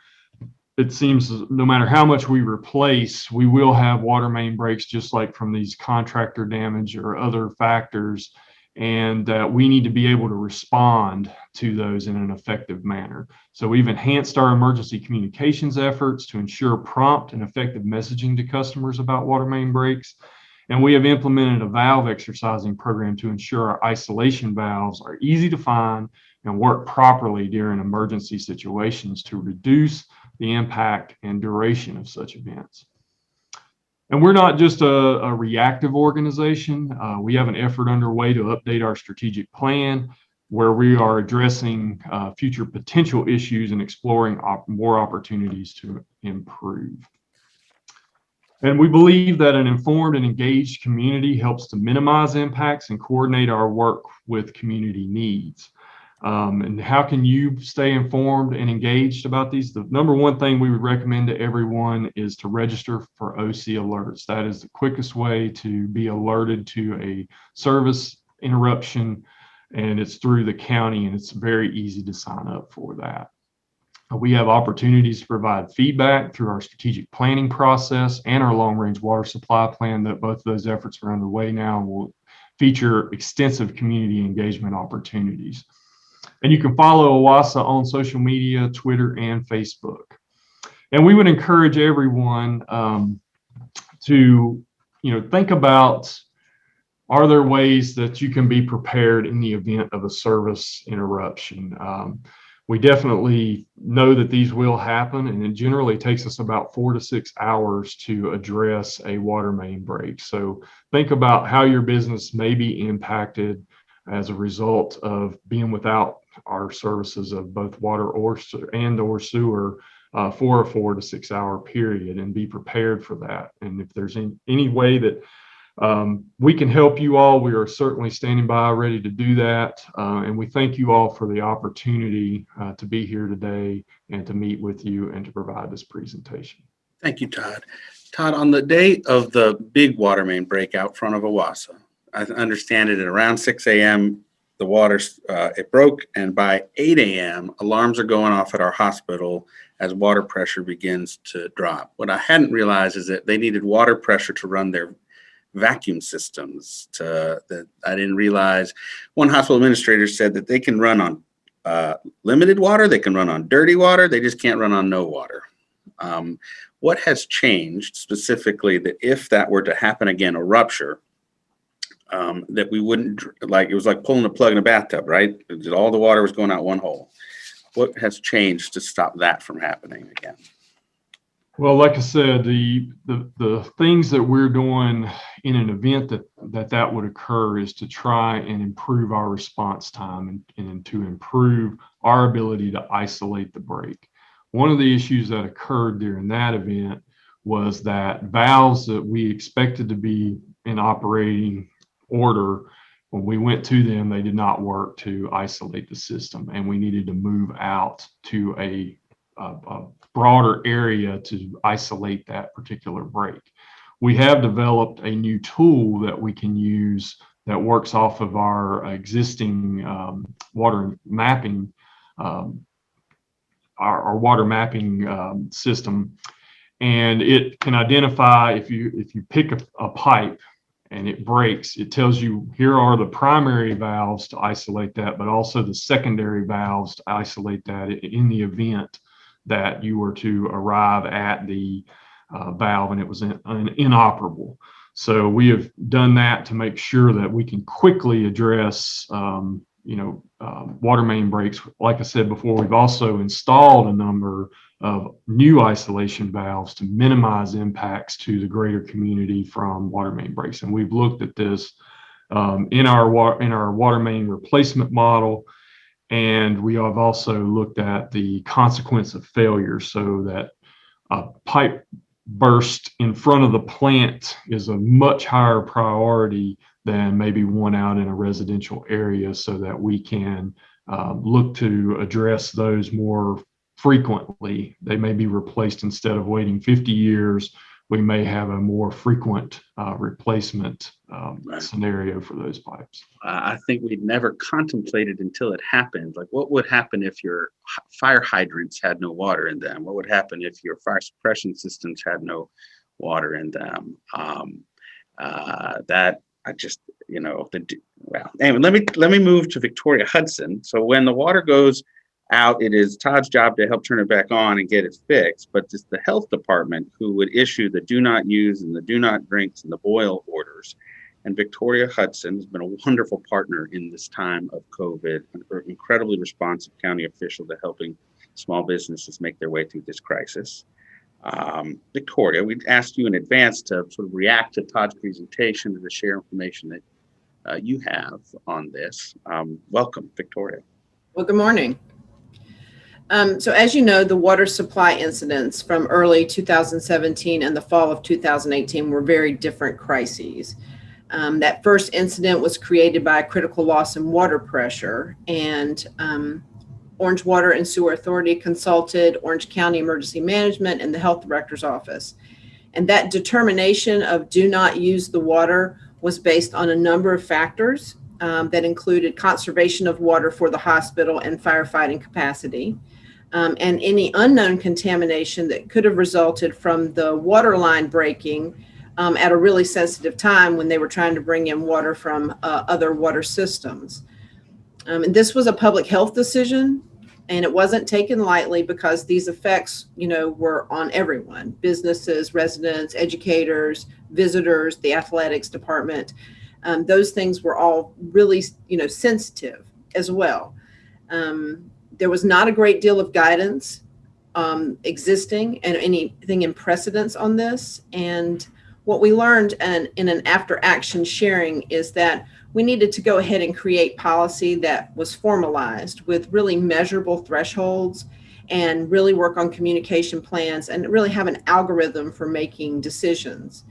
how much we replace, we will have water main breaks, just like from these contractor damage or other factors. And we need to be able to respond to those in an effective manner. So we've enhanced our emergency communications efforts to ensure prompt and effective messaging to customers about water main breaks. And we have implemented a valve exercising program to ensure our isolation valves are easy to find and work properly during emergency situations to reduce the impact and duration of such events. And we're not just a reactive organization. We have an effort underway to update our strategic plan, where we are addressing future potential issues and exploring more opportunities to improve. And we believe that an informed and engaged community helps to minimize impacts and coordinate our work with community needs. And how can you stay informed and engaged about these? The number one thing we would recommend to everyone is to register for OC alerts. That is the quickest way to be alerted to a service interruption, and it's through the county, and it's very easy to sign up for that. We have opportunities to provide feedback through our strategic planning process and our long-range water supply plan. That both of those efforts are underway now and will feature extensive community engagement opportunities. And you can follow OWASA on social media, Twitter, and Facebook. And we would encourage everyone to think about, are there ways that you can be prepared in the event of a service interruption? We definitely know that these will happen, and it generally takes us about 4 to 6 hours to address a water main break. So think about how your business may be impacted as a result of being without our services of both water or sewer for a 4 to 6 hour period, and be prepared for that. And if there's any way that we can help you all, we are certainly standing by ready to do that. And we thank you all for the opportunity to be here today and to meet with you and to provide this presentation. Thank you, Todd. Todd, on the day of the big water main break out front of OWASA, I understand it at around 6 a.m. the water, it broke, and by 8 a.m. alarms are going off at our hospital as water pressure begins to drop. What I hadn't realized is that they needed water pressure to run their vacuum systems. That I didn't realize. One hospital administrator said that they can run on limited water, they can run on dirty water, they just can't run on no water. What has changed specifically that if that were to happen again, a rupture, that we wouldn't, like, it was like pulling a plug in a bathtub, right? All the water was going out one hole. What has changed to stop that from happening again? Well, like I said, the things that we're doing in an event that would occur is to try and improve our response time and to improve our ability to isolate the break. One of the issues that occurred during that event was that valves that we expected to be in operating order, when we went to them, they did not work to isolate the system, and we needed to move out to a broader area to isolate that particular break. We have developed a new tool that we can use that works off of our existing water mapping, our water mapping system, and it can identify if you pick a pipe and it breaks, it tells you here are the primary valves to isolate that, but also the secondary valves to isolate that in the event that you were to arrive at the valve and it was inoperable. So we have done that to make sure that we can quickly address water main breaks. Like I said before, we've also installed a number of new isolation valves to minimize impacts to the greater community from water main breaks. And we've looked at this in our water main replacement model. And we have also looked at the consequence of failure, so that a pipe burst in front of the plant is a much higher priority than maybe one out in a residential area, so that we can look to address those more frequently. They may be replaced instead of waiting 50 years. We may have a more frequent replacement scenario for those pipes. I think we'd never contemplated until it happened. Like, what would happen if your fire hydrants had no water in them? What would happen if your fire suppression systems had no water in them? That I just, well, anyway, let me move to Victoria Hudson. So when the water goes out, it is Todd's job to help turn it back on and get it fixed, but it's the health department who would issue the do not use and the do not drinks and the boil orders. And Victoria Hudson has been a wonderful partner in this time of COVID, an incredibly responsive county official to helping small businesses make their way through this crisis. Victoria, we'd asked you in advance to sort of react to Todd's presentation and to share information that you have on this. Welcome, Victoria. Well, good morning. So as you know, the water supply incidents from early 2017 and the fall of 2018 were very different crises. That first incident was created by a critical loss in water pressure, and Orange Water and Sewer Authority consulted Orange County Emergency Management and the Health Director's Office. And that determination of do not use the water was based on a number of factors that included conservation of water for the hospital and firefighting capacity, and any unknown contamination that could have resulted from the water line breaking at a really sensitive time when they were trying to bring in water from other water systems. And this was a public health decision, and it wasn't taken lightly because these effects, were on everyone: businesses, residents, educators, visitors, the athletics department. Those things were all really, sensitive as well. There was not a great deal of guidance existing and anything in precedence on this. And what we learned in an after action sharing is that we needed to go ahead and create policy that was formalized with really measurable thresholds, and really work on communication plans and really have an algorithm for making decisions.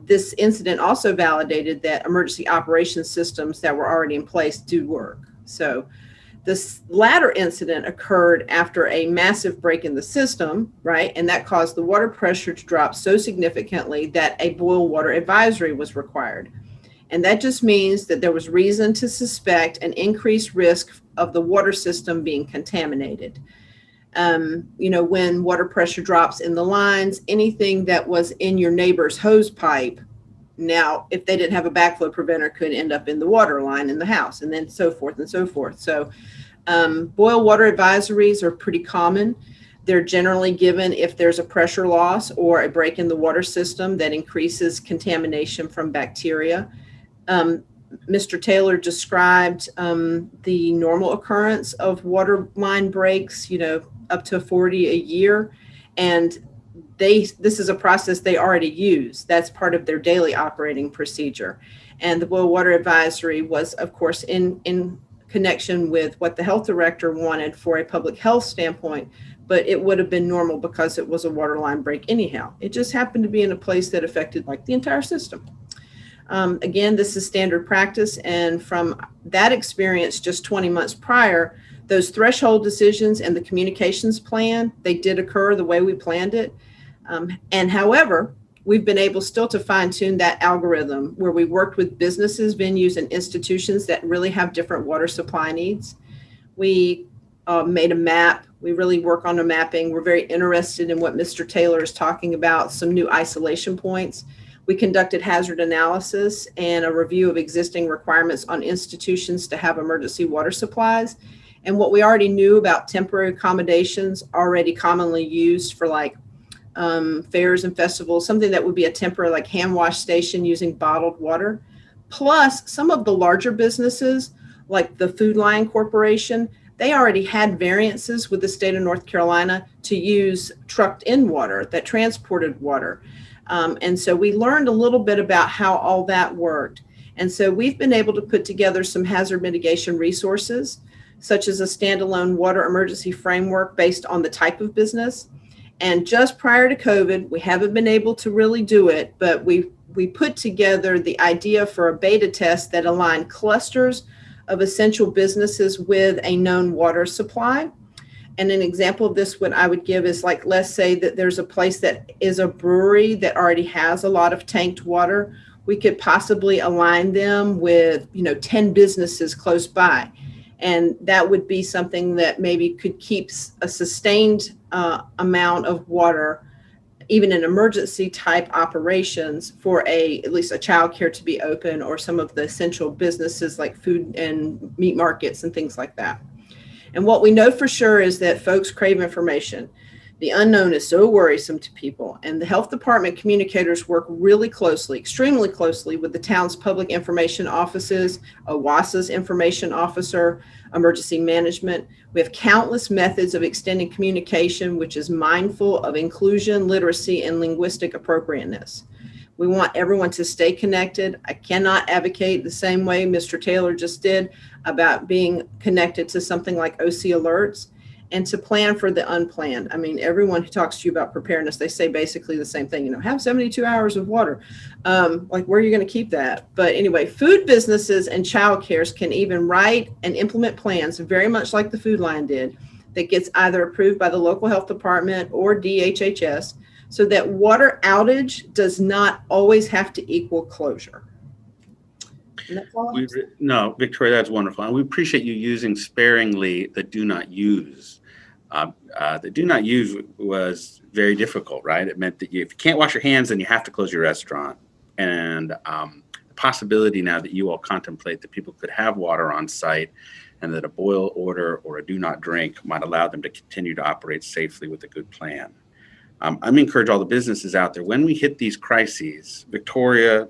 This incident also validated that emergency operations systems that were already in place do work. So this latter incident occurred after a massive break in the system, right? And that caused the water pressure to drop so significantly that a boil water advisory was required. And that just means that there was reason to suspect an increased risk of the water system being contaminated. When water pressure drops in the lines, anything that was in your neighbor's hose pipe, now, if they didn't have a backflow preventer, could end up in the water line in the house, and then so forth and so forth. So boil water advisories are pretty common. They're generally given if there's a pressure loss or a break in the water system that increases contamination from bacteria. Mr. Taylor described the normal occurrence of water line breaks, up to 40 a year. And this is a process they already use. That's part of their daily operating procedure. And the boil water advisory was, of course, in connection with what the health director wanted for a public health standpoint, but it would have been normal because it was a water line break anyhow. It just happened to be in a place that affected like the entire system. Again, this is standard practice. And from that experience just 20 months prior, those threshold decisions and the communications plan, they did occur the way we planned it. And however, we've been able still to fine tune that algorithm where we worked with businesses, venues, and institutions that really have different water supply needs. We made a map. We really work on the mapping. We're very interested in what Mr. Taylor is talking about, some new isolation points. We conducted hazard analysis and a review of existing requirements on institutions to have emergency water supplies. And what we already knew about temporary accommodations already commonly used for like fairs and festivals, something that would be a temporary like hand wash station using bottled water. Plus some of the larger businesses like the Food Line Corporation, they already had variances with the state of North Carolina to use trucked in water that transported water. And so we learned a little bit about how all that worked. And so we've been able to put together some hazard mitigation resources, such as a standalone water emergency framework based on the type of business. And just prior to COVID, we haven't been able to really do it, but we put together the idea for a beta test that aligned clusters of essential businesses with a known water supply. And an example of this, what I would give is like, let's say that there's a place that is a brewery that already has a lot of tanked water. We could possibly align them with, 10 businesses close by. And that would be something that maybe could keep a sustained amount of water, even in emergency type operations for at least a childcare to be open, or some of the essential businesses like food and meat markets and things like that. And what we know for sure is that folks crave information. The unknown is so worrisome to people, and the health department communicators work really closely, extremely closely with the town's public information offices, OWASA's information officer, emergency management. We have countless methods of extending communication, which is mindful of inclusion, literacy, and linguistic appropriateness. We want everyone to stay connected. I cannot advocate the same way Mr. Taylor just did about being connected to something like OC alerts, and to plan for the unplanned. I mean, everyone who talks to you about preparedness, they say basically the same thing, have 72 hours of water. Like, where are you going to keep that? But anyway, food businesses and childcares can even write and implement plans, very much like the Food Line did, that gets either approved by the local health department or DHHS, so that water outage does not always have to equal closure. And that's all. No, Victoria, that's wonderful. And we appreciate you using sparingly the do not use. The do not use was very difficult, right? It meant that if you can't wash your hands, then you have to close your restaurant. And the possibility now that you all contemplate that people could have water on site, and that a boil order or a do not drink might allow them to continue to operate safely with a good plan. I'm encourage all the businesses out there, when we hit these crises, Victoria,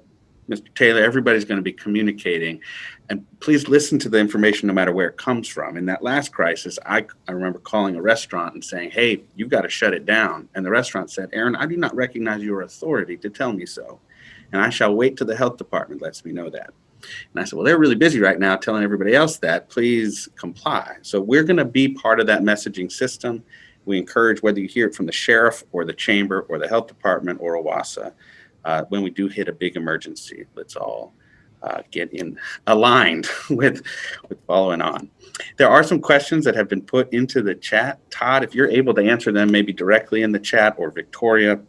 Mr. Taylor, everybody's going to be communicating, and please listen to the information no matter where it comes from. In that last crisis, I remember calling a restaurant and saying, hey, you've got to shut it down. And the restaurant said, Aaron, I do not recognize your authority to tell me so, and I shall wait till the health department lets me know that. And I said, well, they're really busy right now telling everybody else that. Please comply. So we're going to be part of that messaging system. We encourage, whether you hear it from the sheriff or the chamber or the health department or OWASA, when we do hit a big emergency, let's all get aligned with following on. There are some questions that have been put into the chat. Todd, if you're able to answer them, maybe directly in the chat, or Victoria.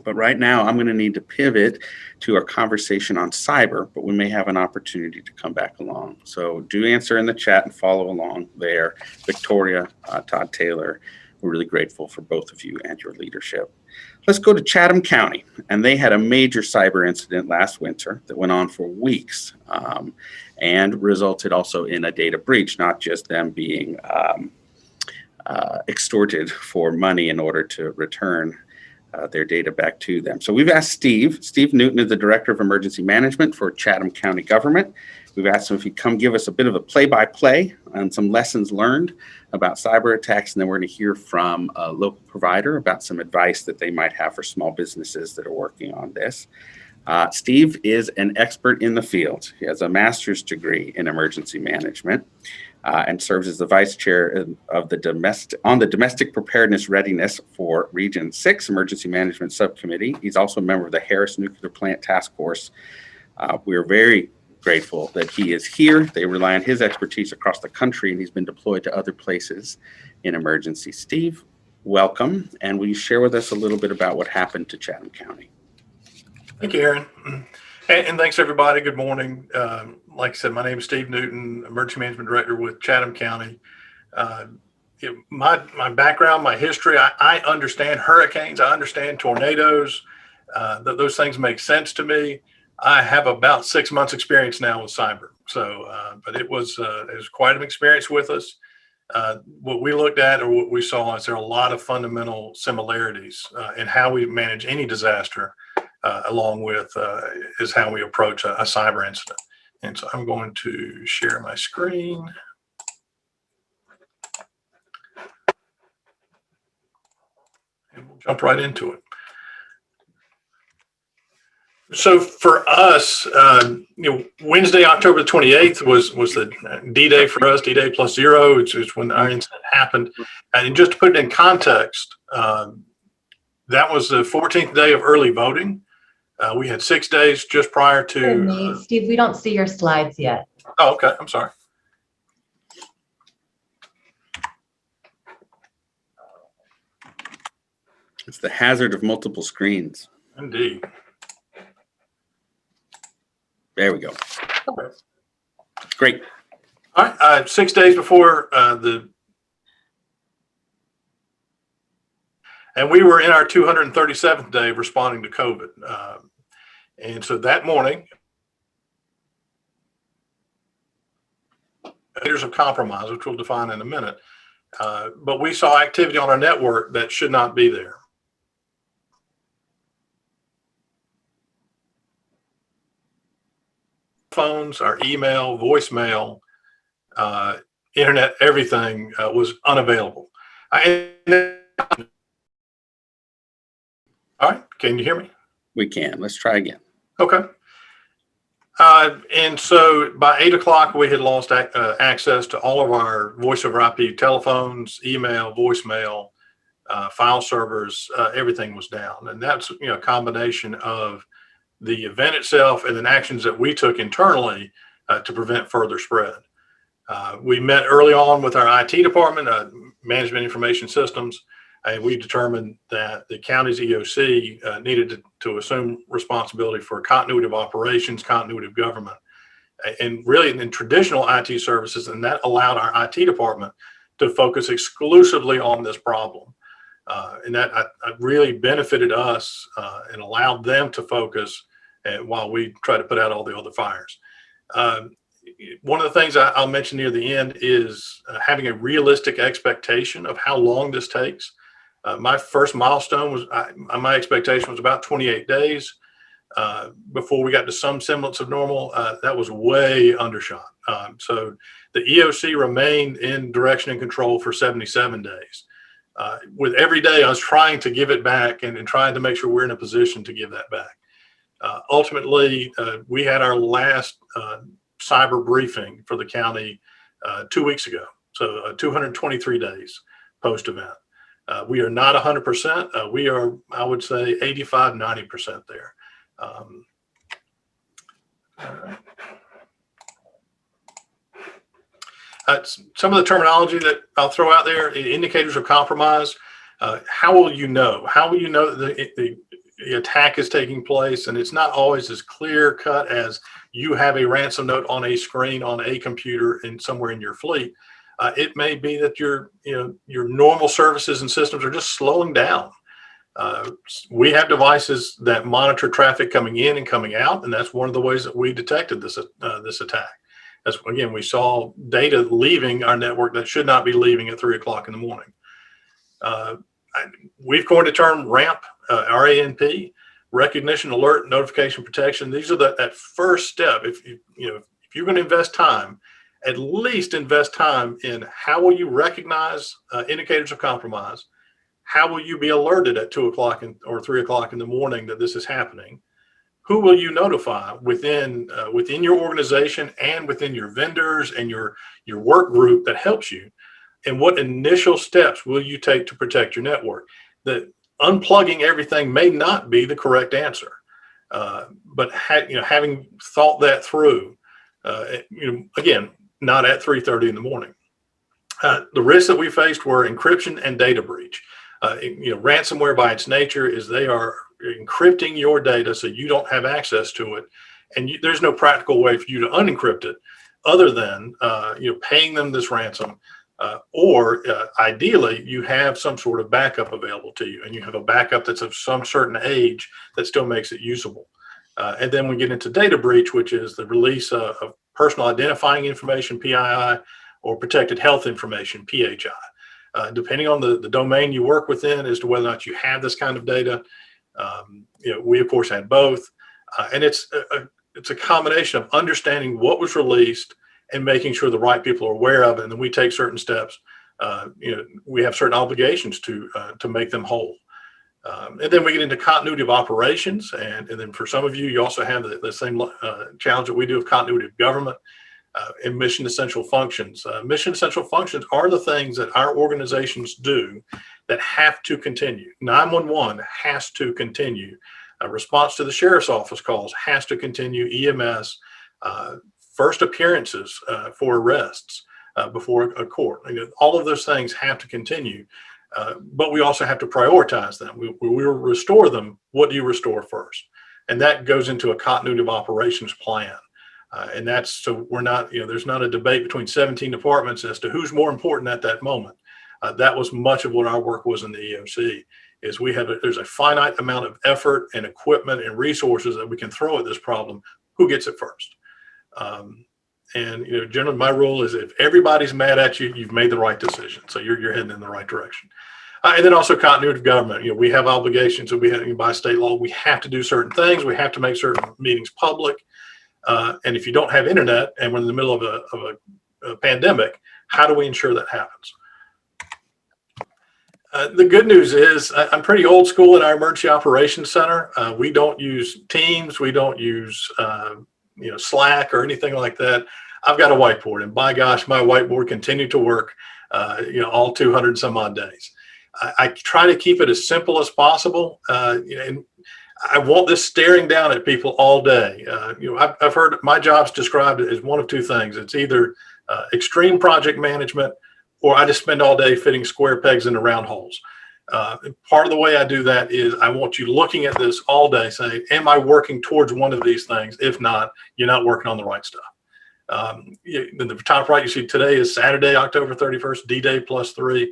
But right now, I'm going to need to pivot to our conversation on cyber, but we may have an opportunity to come back along. So do answer in the chat and follow along there. Victoria, Todd Taylor, we're really grateful for both of you and your leadership. Let's go to Chatham County, and they had a major cyber incident last winter that went on for weeks and resulted also in a data breach, not just them being extorted for money in order to return their data back to them. So we've asked Steve Newton is the Director of Emergency Management for Chatham County Government, We've asked him if he'd come give us a bit of a play-by-play on some lessons learned about cyber attacks, and then we're going to hear from a local provider about some advice that they might have for small businesses that are working on this. Steve is an expert in the field. He has a master's degree in emergency management and serves as the vice chair of the domestic preparedness readiness for Region 6 Emergency Management Subcommittee. He's also a member of the Harris Nuclear Plant Task Force. We're very grateful that he is here. They rely on his expertise across the country, and he's been deployed to other places in emergency. Steve, welcome, and will you share with us a little bit about what happened to Chatham County? Thank you, Aaron. And thanks, everybody. Good morning. Like I said, my name is Steve Newton, Emergency Management Director with Chatham County. My background, my history, I understand hurricanes. I understand tornadoes. Those things make sense to me. I have about 6 months experience now with cyber. So, but it was quite an experience with us. What we looked at or what we saw is there are a lot of fundamental similarities in how we manage any disaster. Along with is how we approach a cyber incident. And so I'm going to share my screen. And we'll jump right into it. So for us, Wednesday, October 28th was the D-Day for us, D-Day plus zero. It's when our incident happened. And just to put it in context, that was the 14th day of early voting. We had 6 days just prior to. Steve, we don't see your slides yet. Oh, okay. I'm sorry. It's the hazard of multiple screens. Indeed. There we go. Okay. Great. All right. 6 days before and we were in our 237th day of responding to COVID. And so that morning, indicators of compromise, which we'll define in a minute, but we saw activity on our network that should not be there. Phones, our email, voicemail, internet, everything was unavailable. All right, can you hear me? We can. Let's try again. Okay. And so by 8 o'clock, we had lost access to all of our voice over IP telephones, email, voicemail, file servers, everything was down. And that's, a combination of the event itself and then actions that we took internally to prevent further spread. We met early on with our IT department, Management Information Systems, and we determined that the county's EOC needed to assume responsibility for continuity of operations, continuity of government, and really in traditional IT services, and that allowed our IT department to focus exclusively on this problem. And that really benefited us and allowed them to focus while we try to put out all the other fires. One of the things I'll mention near the end is having a realistic expectation of how long this takes. My first milestone was, my expectation was about 28 days before we got to some semblance of normal. That was way undershot. So the EOC remained in direction and control for 77 days. With every day, I was trying to give it back and trying to make sure we're in a position to give that back. Ultimately, we had our last cyber briefing for the county 2 weeks ago. So 223 days post-event. We are not 100%. We are, I would say, 85, 90% there. All right. Some of the terminology that I'll throw out there, indicators of compromise. How will you know? How will you know that the attack is taking place? And it's not always as clear cut as you have a ransom note on a screen on a computer and somewhere in your fleet. It may be that your normal services and systems are just slowing down. We have devices that monitor traffic coming in and coming out, and that's one of the ways that we detected this attack. As again, we saw data leaving our network that should not be leaving at 3 o'clock in the morning. We've coined a term RAMP, RANP, recognition, alert, notification, protection. These are that first step. If you're going to invest time, at least invest time in how will you recognize indicators of compromise? How will you be alerted at 2 o'clock or 3 o'clock in the morning that this is happening? Who will you notify within your organization and within your vendors and your work group that helps you? And what initial steps will you take to protect your network? That unplugging everything may not be the correct answer, but having thought that through, again, not at 3:30 in the morning. The risks that we faced were encryption and data breach. Ransomware by its nature is they are encrypting your data so you don't have access to it, and there's no practical way for you to unencrypt it other than paying them this ransom, or ideally you have some sort of backup available to you, and you have a backup that's of some certain age that still makes it usable. And then we get into data breach, which is the release of personal identifying information, PII, or protected health information, PHI. Depending on the domain you work within as to whether or not you have this kind of data. We of course had both, and it's a combination of understanding what was released and making sure the right people are aware of it, and then we take certain steps. We have certain obligations to make them whole. And then we get into continuity of operations, and then for some of you, you also have the same challenge that we do of continuity of government and mission essential functions. Mission essential functions are the things that our organizations do that have to continue. 911 has to continue. A response to the sheriff's office calls has to continue. EMS, first appearances for arrests before a court. All of those things have to continue. But we also have to prioritize them. We will restore them. What do you restore first? And that goes into a continuity of operations plan. And that's so we're not, there's not a debate between 17 departments as to who's more important at that moment. That was much of what our work was in the EOC. Is there's a finite amount of effort and equipment and resources that we can throw at this problem. Who gets it first? And generally my rule is if everybody's mad at you, you've made the right decision. So you're heading in the right direction. And then also continuity of government. We have obligations that we have by state law. We have to do certain things. We have to make certain meetings public. And if you don't have internet and we're in the middle of a pandemic, how do we ensure that happens? The good news is I'm pretty old school in our emergency operations center. We don't use Teams. We don't use Slack or anything like that. I've got a whiteboard, and by gosh, my whiteboard continued to work, all 200 some odd days. I try to keep it as simple as possible, and I want this staring down at people all day. I've heard my job's described as one of two things. It's either extreme project management, or I just spend all day fitting square pegs into round holes. Part of the way I do that is I want you looking at this all day saying, am I working towards one of these things? If not, you're not working on the right stuff. In the top right, you see today is Saturday, October 31st, D-Day +3.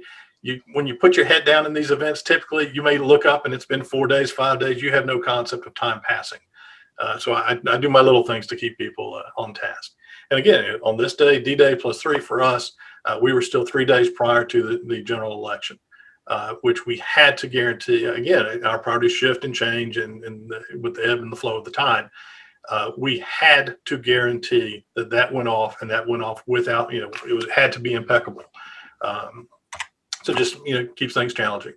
When you put your head down in these events, typically you may look up and it's been 4 days, 5 days. You have no concept of time passing. So I do my little things to keep people on task. And again, on this day, D-Day +3 for us, we were still 3 days prior to the general election, which we had to guarantee. Again, our priorities shift and change and with the ebb and the flow of the tide. We had to guarantee that went off, and that went off without, it had to be impeccable. So just, keeps things challenging.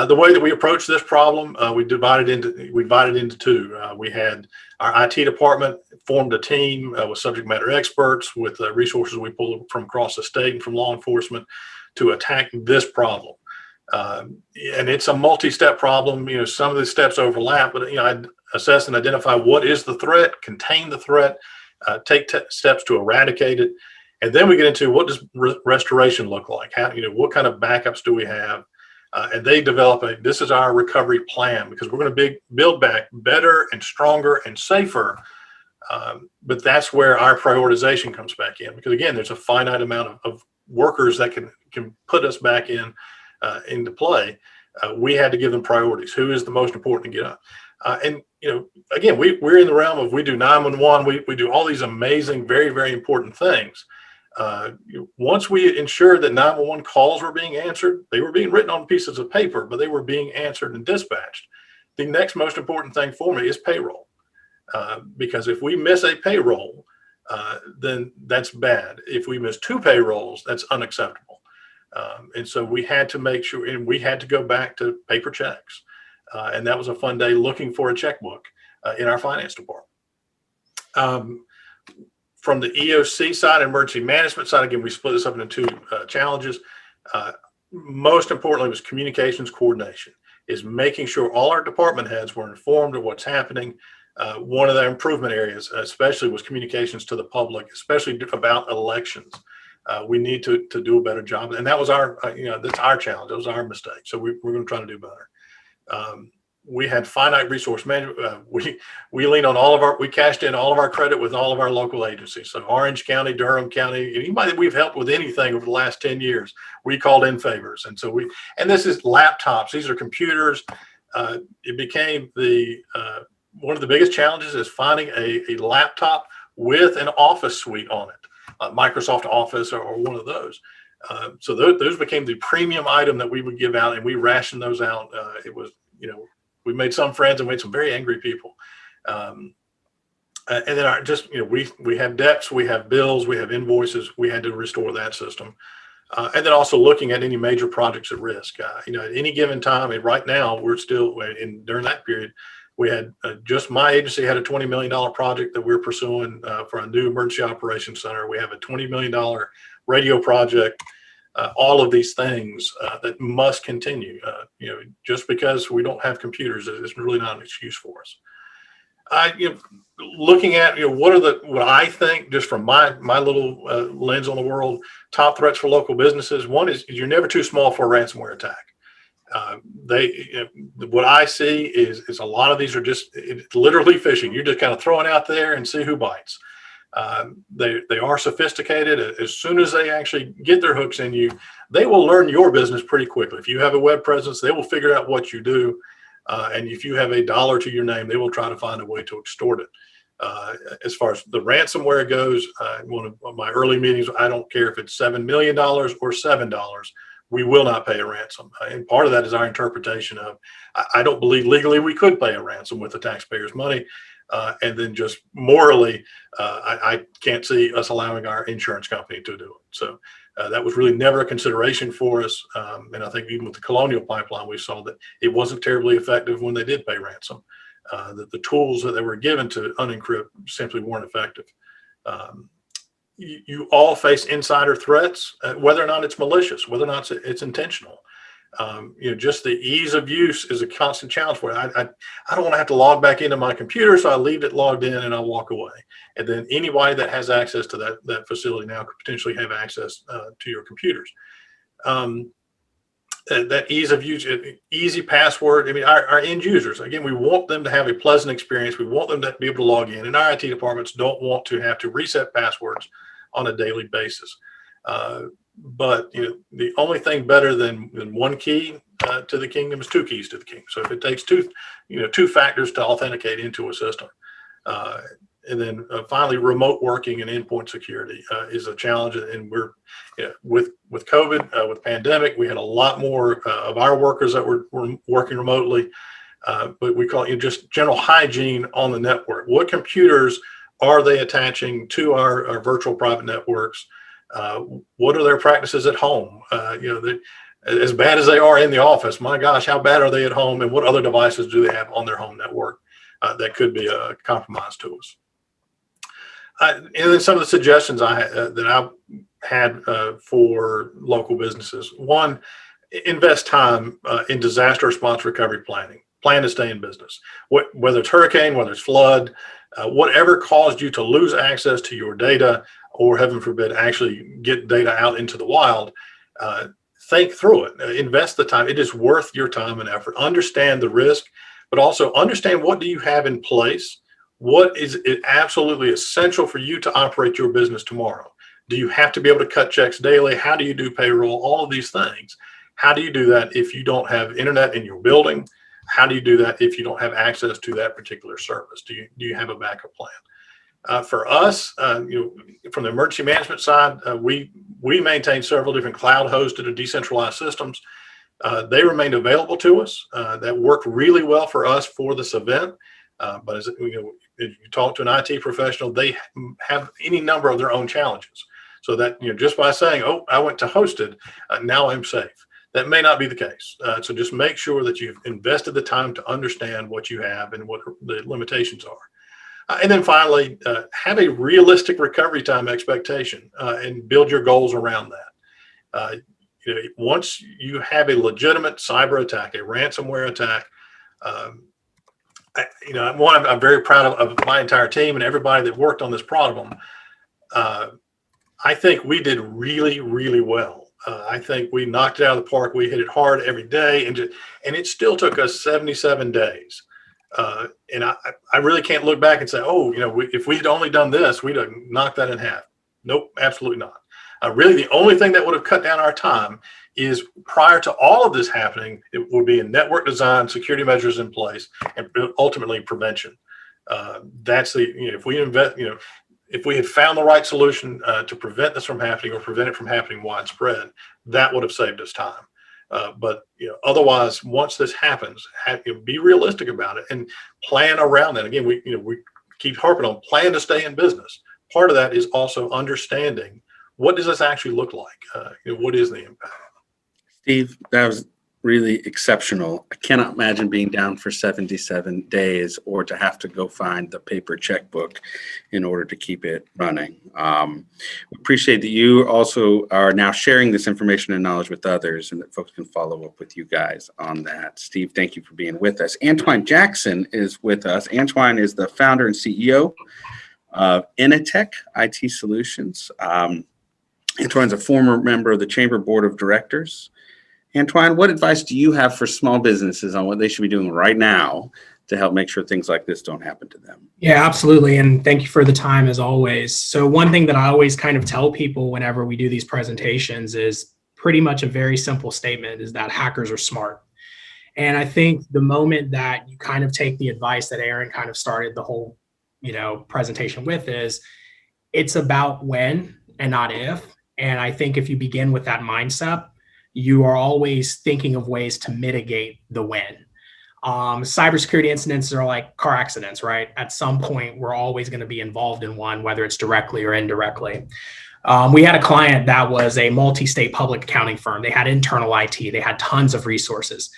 The way that we approach this problem, we divided into two. We had our IT department formed a team with subject matter experts with resources we pulled from across the state and from law enforcement to attack this problem. And it's a multi-step problem. Some of the steps overlap, but I assess and identify what is the threat, contain the threat, take steps to eradicate it. And then we get into what does restoration look like? How, what kind of backups do we have? And they develop this is our recovery plan, because we're going to build back better and stronger and safer. But that's where our prioritization comes back in, because again, there's a finite amount of workers that can put us back into play. We had to give them priorities. Who is the most important to get up? And again, we're in the realm of we do 911. We do all these amazing, very, very important things. Once we ensured that 911 calls were being answered, they were being written on pieces of paper, but they were being answered and dispatched. The next most important thing for me is payroll. Because if we miss a payroll, then that's bad. If we miss 2 payrolls, that's unacceptable. And so we had to make sure, and we had to go back to paper checks. And that was a fun day looking for a checkbook in our finance department. From the EOC side, emergency management side, again, we split this up into 2 challenges. Most importantly was communications coordination, is making sure all our department heads were informed of what's happening. One of the improvement areas, especially, was communications to the public, especially about elections. We need to do a better job. And that was that's our challenge. That was our mistake. So we're going to try to do better. We had finite resource management. We leaned on we cashed in all of our credit with all of our local agencies. So Orange County, Durham County, anybody that we've helped with anything over the last 10 years, we called in favors. And so and this is laptops. These are computers. It became one of the biggest challenges is finding a laptop with an office suite on it, Microsoft Office or one of those. So those became the premium item that we would give out, and we rationed those out. It was, we made some friends and made some very angry people. And then we have debts, we have bills, we have invoices. We had to restore that system. And then also looking at any major projects at risk. At any given time, and right now we're still during that period, we had just my agency had a $20 million project that we're pursuing for a new emergency operations center. We have a $20 million radio project. All of these things that must continue. Just because we don't have computers is really not an excuse for us. Looking at what I think, just from my little lens on the world, top threats for local businesses. One is you're never too small for a ransomware attack. What I see is a lot of these are just literally phishing. You're just kind of throwing out there and see who bites. They are sophisticated. As soon as they actually get their hooks in you, they will learn your business pretty quickly. If you have a web presence, they will figure out what you do. And if you have $1 to your name, they will try to find a way to extort it. As far as the ransomware goes, one of my early meetings, I don't care if it's $7 million or $7. We will not pay a ransom. And part of that is our interpretation of, I don't believe legally we could pay a ransom with the taxpayers' money. And then just morally, I can't see us allowing our insurance company to do it. So that was really never a consideration for us. And I think even with the Colonial Pipeline, we saw that it wasn't terribly effective when they did pay ransom. That the tools that they were given to unencrypt simply weren't effective. You all face insider threats, whether or not it's malicious, whether or not it's intentional. Just the ease of use is a constant challenge for it. I don't want to have to log back into my computer, so I leave it logged in and I walk away. And then anybody that has access to that facility now could potentially have access to your computers. That ease of use, easy password. I mean, our end users, again, we want them to have a pleasant experience. We want them to be able to log in, and our IT departments don't want to have to reset passwords on a daily basis. But the only thing better than one key to the kingdom is 2 keys to the kingdom. So if it takes two factors to authenticate into a system, and then finally, remote working and endpoint security is a challenge. And we're with COVID, with pandemic, we had a lot more of our workers that were working remotely. But we call it just general hygiene on the network. What computers are they attaching to our virtual private networks? What are their practices at home? As bad as they are in the office, my gosh, how bad are they at home? And what other devices do they have on their home network that could be a compromise to us? And then some of the suggestions that I had for local businesses. One, invest time in disaster response recovery planning. Plan to stay in business. Whether it's hurricane, whether it's flood, whatever caused you to lose access to your data, or heaven forbid, actually get data out into the wild, think through it. Invest the time. It is worth your time and effort. Understand the risk, but also understand what do you have in place. What is it absolutely essential for you to operate your business tomorrow? Do you have to be able to cut checks daily? How do you do payroll? All of these things. How do you do that if you don't have internet in your building? How do you do that if you don't have access to that particular service? Do you have a backup plan? For us, from the emergency management side, we maintain several different cloud-hosted or decentralized systems. They remained available to us. That worked really well for us for this event. But as if you talk to an IT professional, they have any number of their own challenges. So that, just by saying, oh, I went to hosted, now I'm safe. That may not be the case. So just make sure that you've invested the time to understand what you have and what the limitations are. And then finally, have a realistic recovery time expectation and build your goals around that. Once you have a legitimate cyber attack, a ransomware attack, I'm very proud of my entire team and everybody that worked on this problem. I think we did really, really well. I think we knocked it out of the park. We hit it hard every day, and it still took us 77 days. And I really can't look back and say, oh, if we'd only done this, we'd have knocked that in half. Nope, absolutely not. Really, the only thing that would have cut down our time is prior to all of this happening, it would be in network design, security measures in place, and ultimately prevention. That's if we invest, if we had found the right solution to prevent this from happening or prevent it from happening widespread, that would have saved us time. But otherwise, once this happens, be realistic about it and plan around that. Again, we keep harping on plan to stay in business. Part of that is also understanding what does this actually look like. What is the impact? Steve, that was really exceptional. I cannot imagine being down for 77 days or to have to go find the paper checkbook in order to keep it running. We appreciate that you also are now sharing this information and knowledge with others and that folks can follow up with you guys on that. Steve, thank you for being with us. Antwine Jackson is with us. Antwine is the founder and CEO of Initech IT Solutions. Antwine's a former member of the Chamber Board of Directors. Antwine, what advice do you have for small businesses on what they should be doing right now to help make sure things like this don't happen to them? Yeah, absolutely. And thank you for the time as always. So one thing that I always kind of tell people whenever we do these presentations is pretty much a very simple statement is that hackers are smart. And I think the moment that you kind of take the advice that Aaron kind of started the whole, presentation with is it's about when and not if. And I think if you begin with that mindset, you are always thinking of ways to mitigate the when. Cybersecurity incidents are like car accidents, right? At some point, we're always going to be involved in one, whether it's directly or indirectly. We had a client that was a multi-state public accounting firm. They had internal IT. They had tons of resources.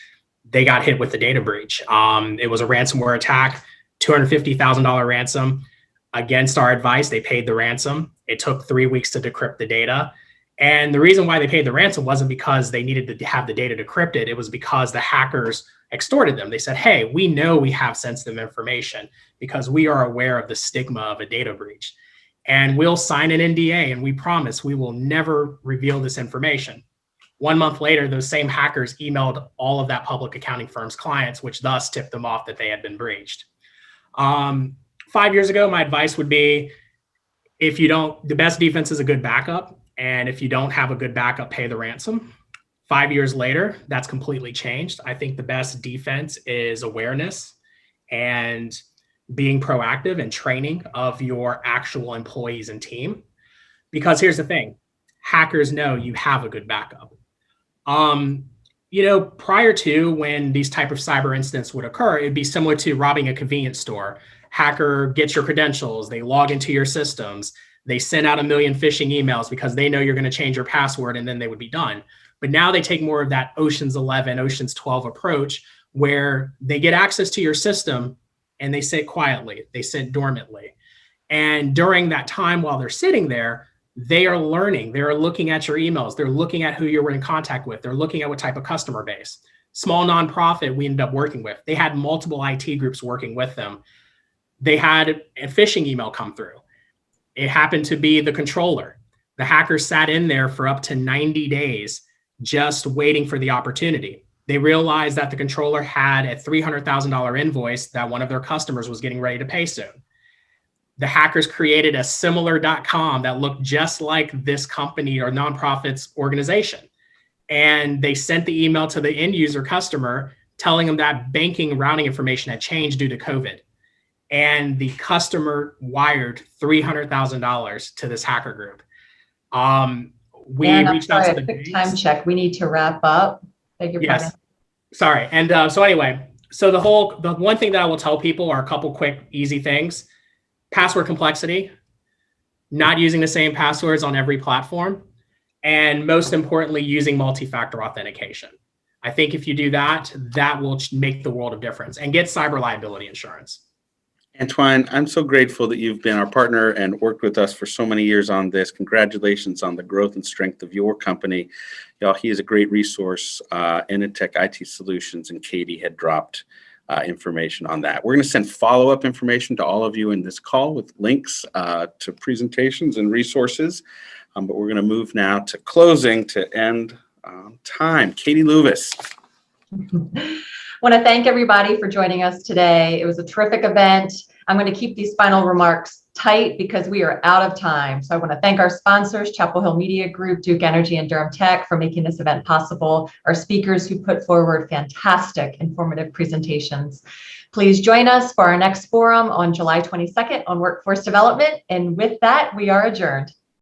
They got hit with a data breach. It was a ransomware attack, $250,000 ransom. Against our advice, they paid the ransom. It took 3 weeks to decrypt the data. And the reason why they paid the ransom wasn't because they needed to have the data decrypted. It was because the hackers extorted them. They said, hey, we know we have sensitive information because we are aware of the stigma of a data breach. And we'll sign an NDA and we promise we will never reveal this information. 1 month later, those same hackers emailed all of that public accounting firm's clients, which thus tipped them off that they had been breached. 5 years ago, my advice would be, the best defense is a good backup. And if you don't have a good backup, pay the ransom. 5 years later, that's completely changed. I think the best defense is awareness and being proactive and training of your actual employees and team. Because here's the thing, hackers know you have a good backup. Prior to when these type of cyber incidents would occur, it'd be similar to robbing a convenience store. Hacker gets your credentials, they log into your systems, they send out 1 million phishing emails because they know you're going to change your password and then they would be done. But now they take more of that Ocean's 11, Ocean's 12 approach where they get access to your system and they sit quietly, they sit dormantly. And during that time while they're sitting there, they are learning, they're looking at your emails, they're looking at who you were in contact with, they're looking at what type of customer base. Small nonprofit we ended up working with, they had multiple IT groups working with them. They had a phishing email come through. It happened to be the controller. The hackers sat in there for up to 90 days just waiting for the opportunity. They realized that the controller had a $300,000 invoice that one of their customers was getting ready to pay soon. The hackers created a similar .com that looked just like this company or nonprofit's organization. And they sent the email to the end user customer telling them that banking routing information had changed due to COVID. And the customer wired $300,000 to this hacker group. We reached out to the quick time check. We need to wrap up. Beg your pardon. Sorry. And so anyway, So the one thing that I will tell people are a couple quick, easy things. Password complexity, not using the same passwords on every platform, and most importantly, using multi-factor authentication. I think if you do that, that will make the world of difference, and get cyber liability insurance. Antoine, I'm so grateful that you've been our partner and worked with us for so many years on this. Congratulations on the growth and strength of your company. Y'all, he is a great resource, Initech IT Solutions, and Katie had dropped information on that. We're going to send follow-up information to all of you in this call with links to presentations and resources. But we're going to move now to closing to end time. Katie Luvis. Want to thank everybody for joining us today. It was a terrific event. I'm going to keep these final remarks tight because we are out of time. So I want to thank our sponsors, Chapel Hill Media Group, Duke Energy, and Durham Tech for making this event possible. Our speakers who put forward fantastic, informative presentations. Please join us for our next forum on July 22nd on workforce development. And with that, we are adjourned.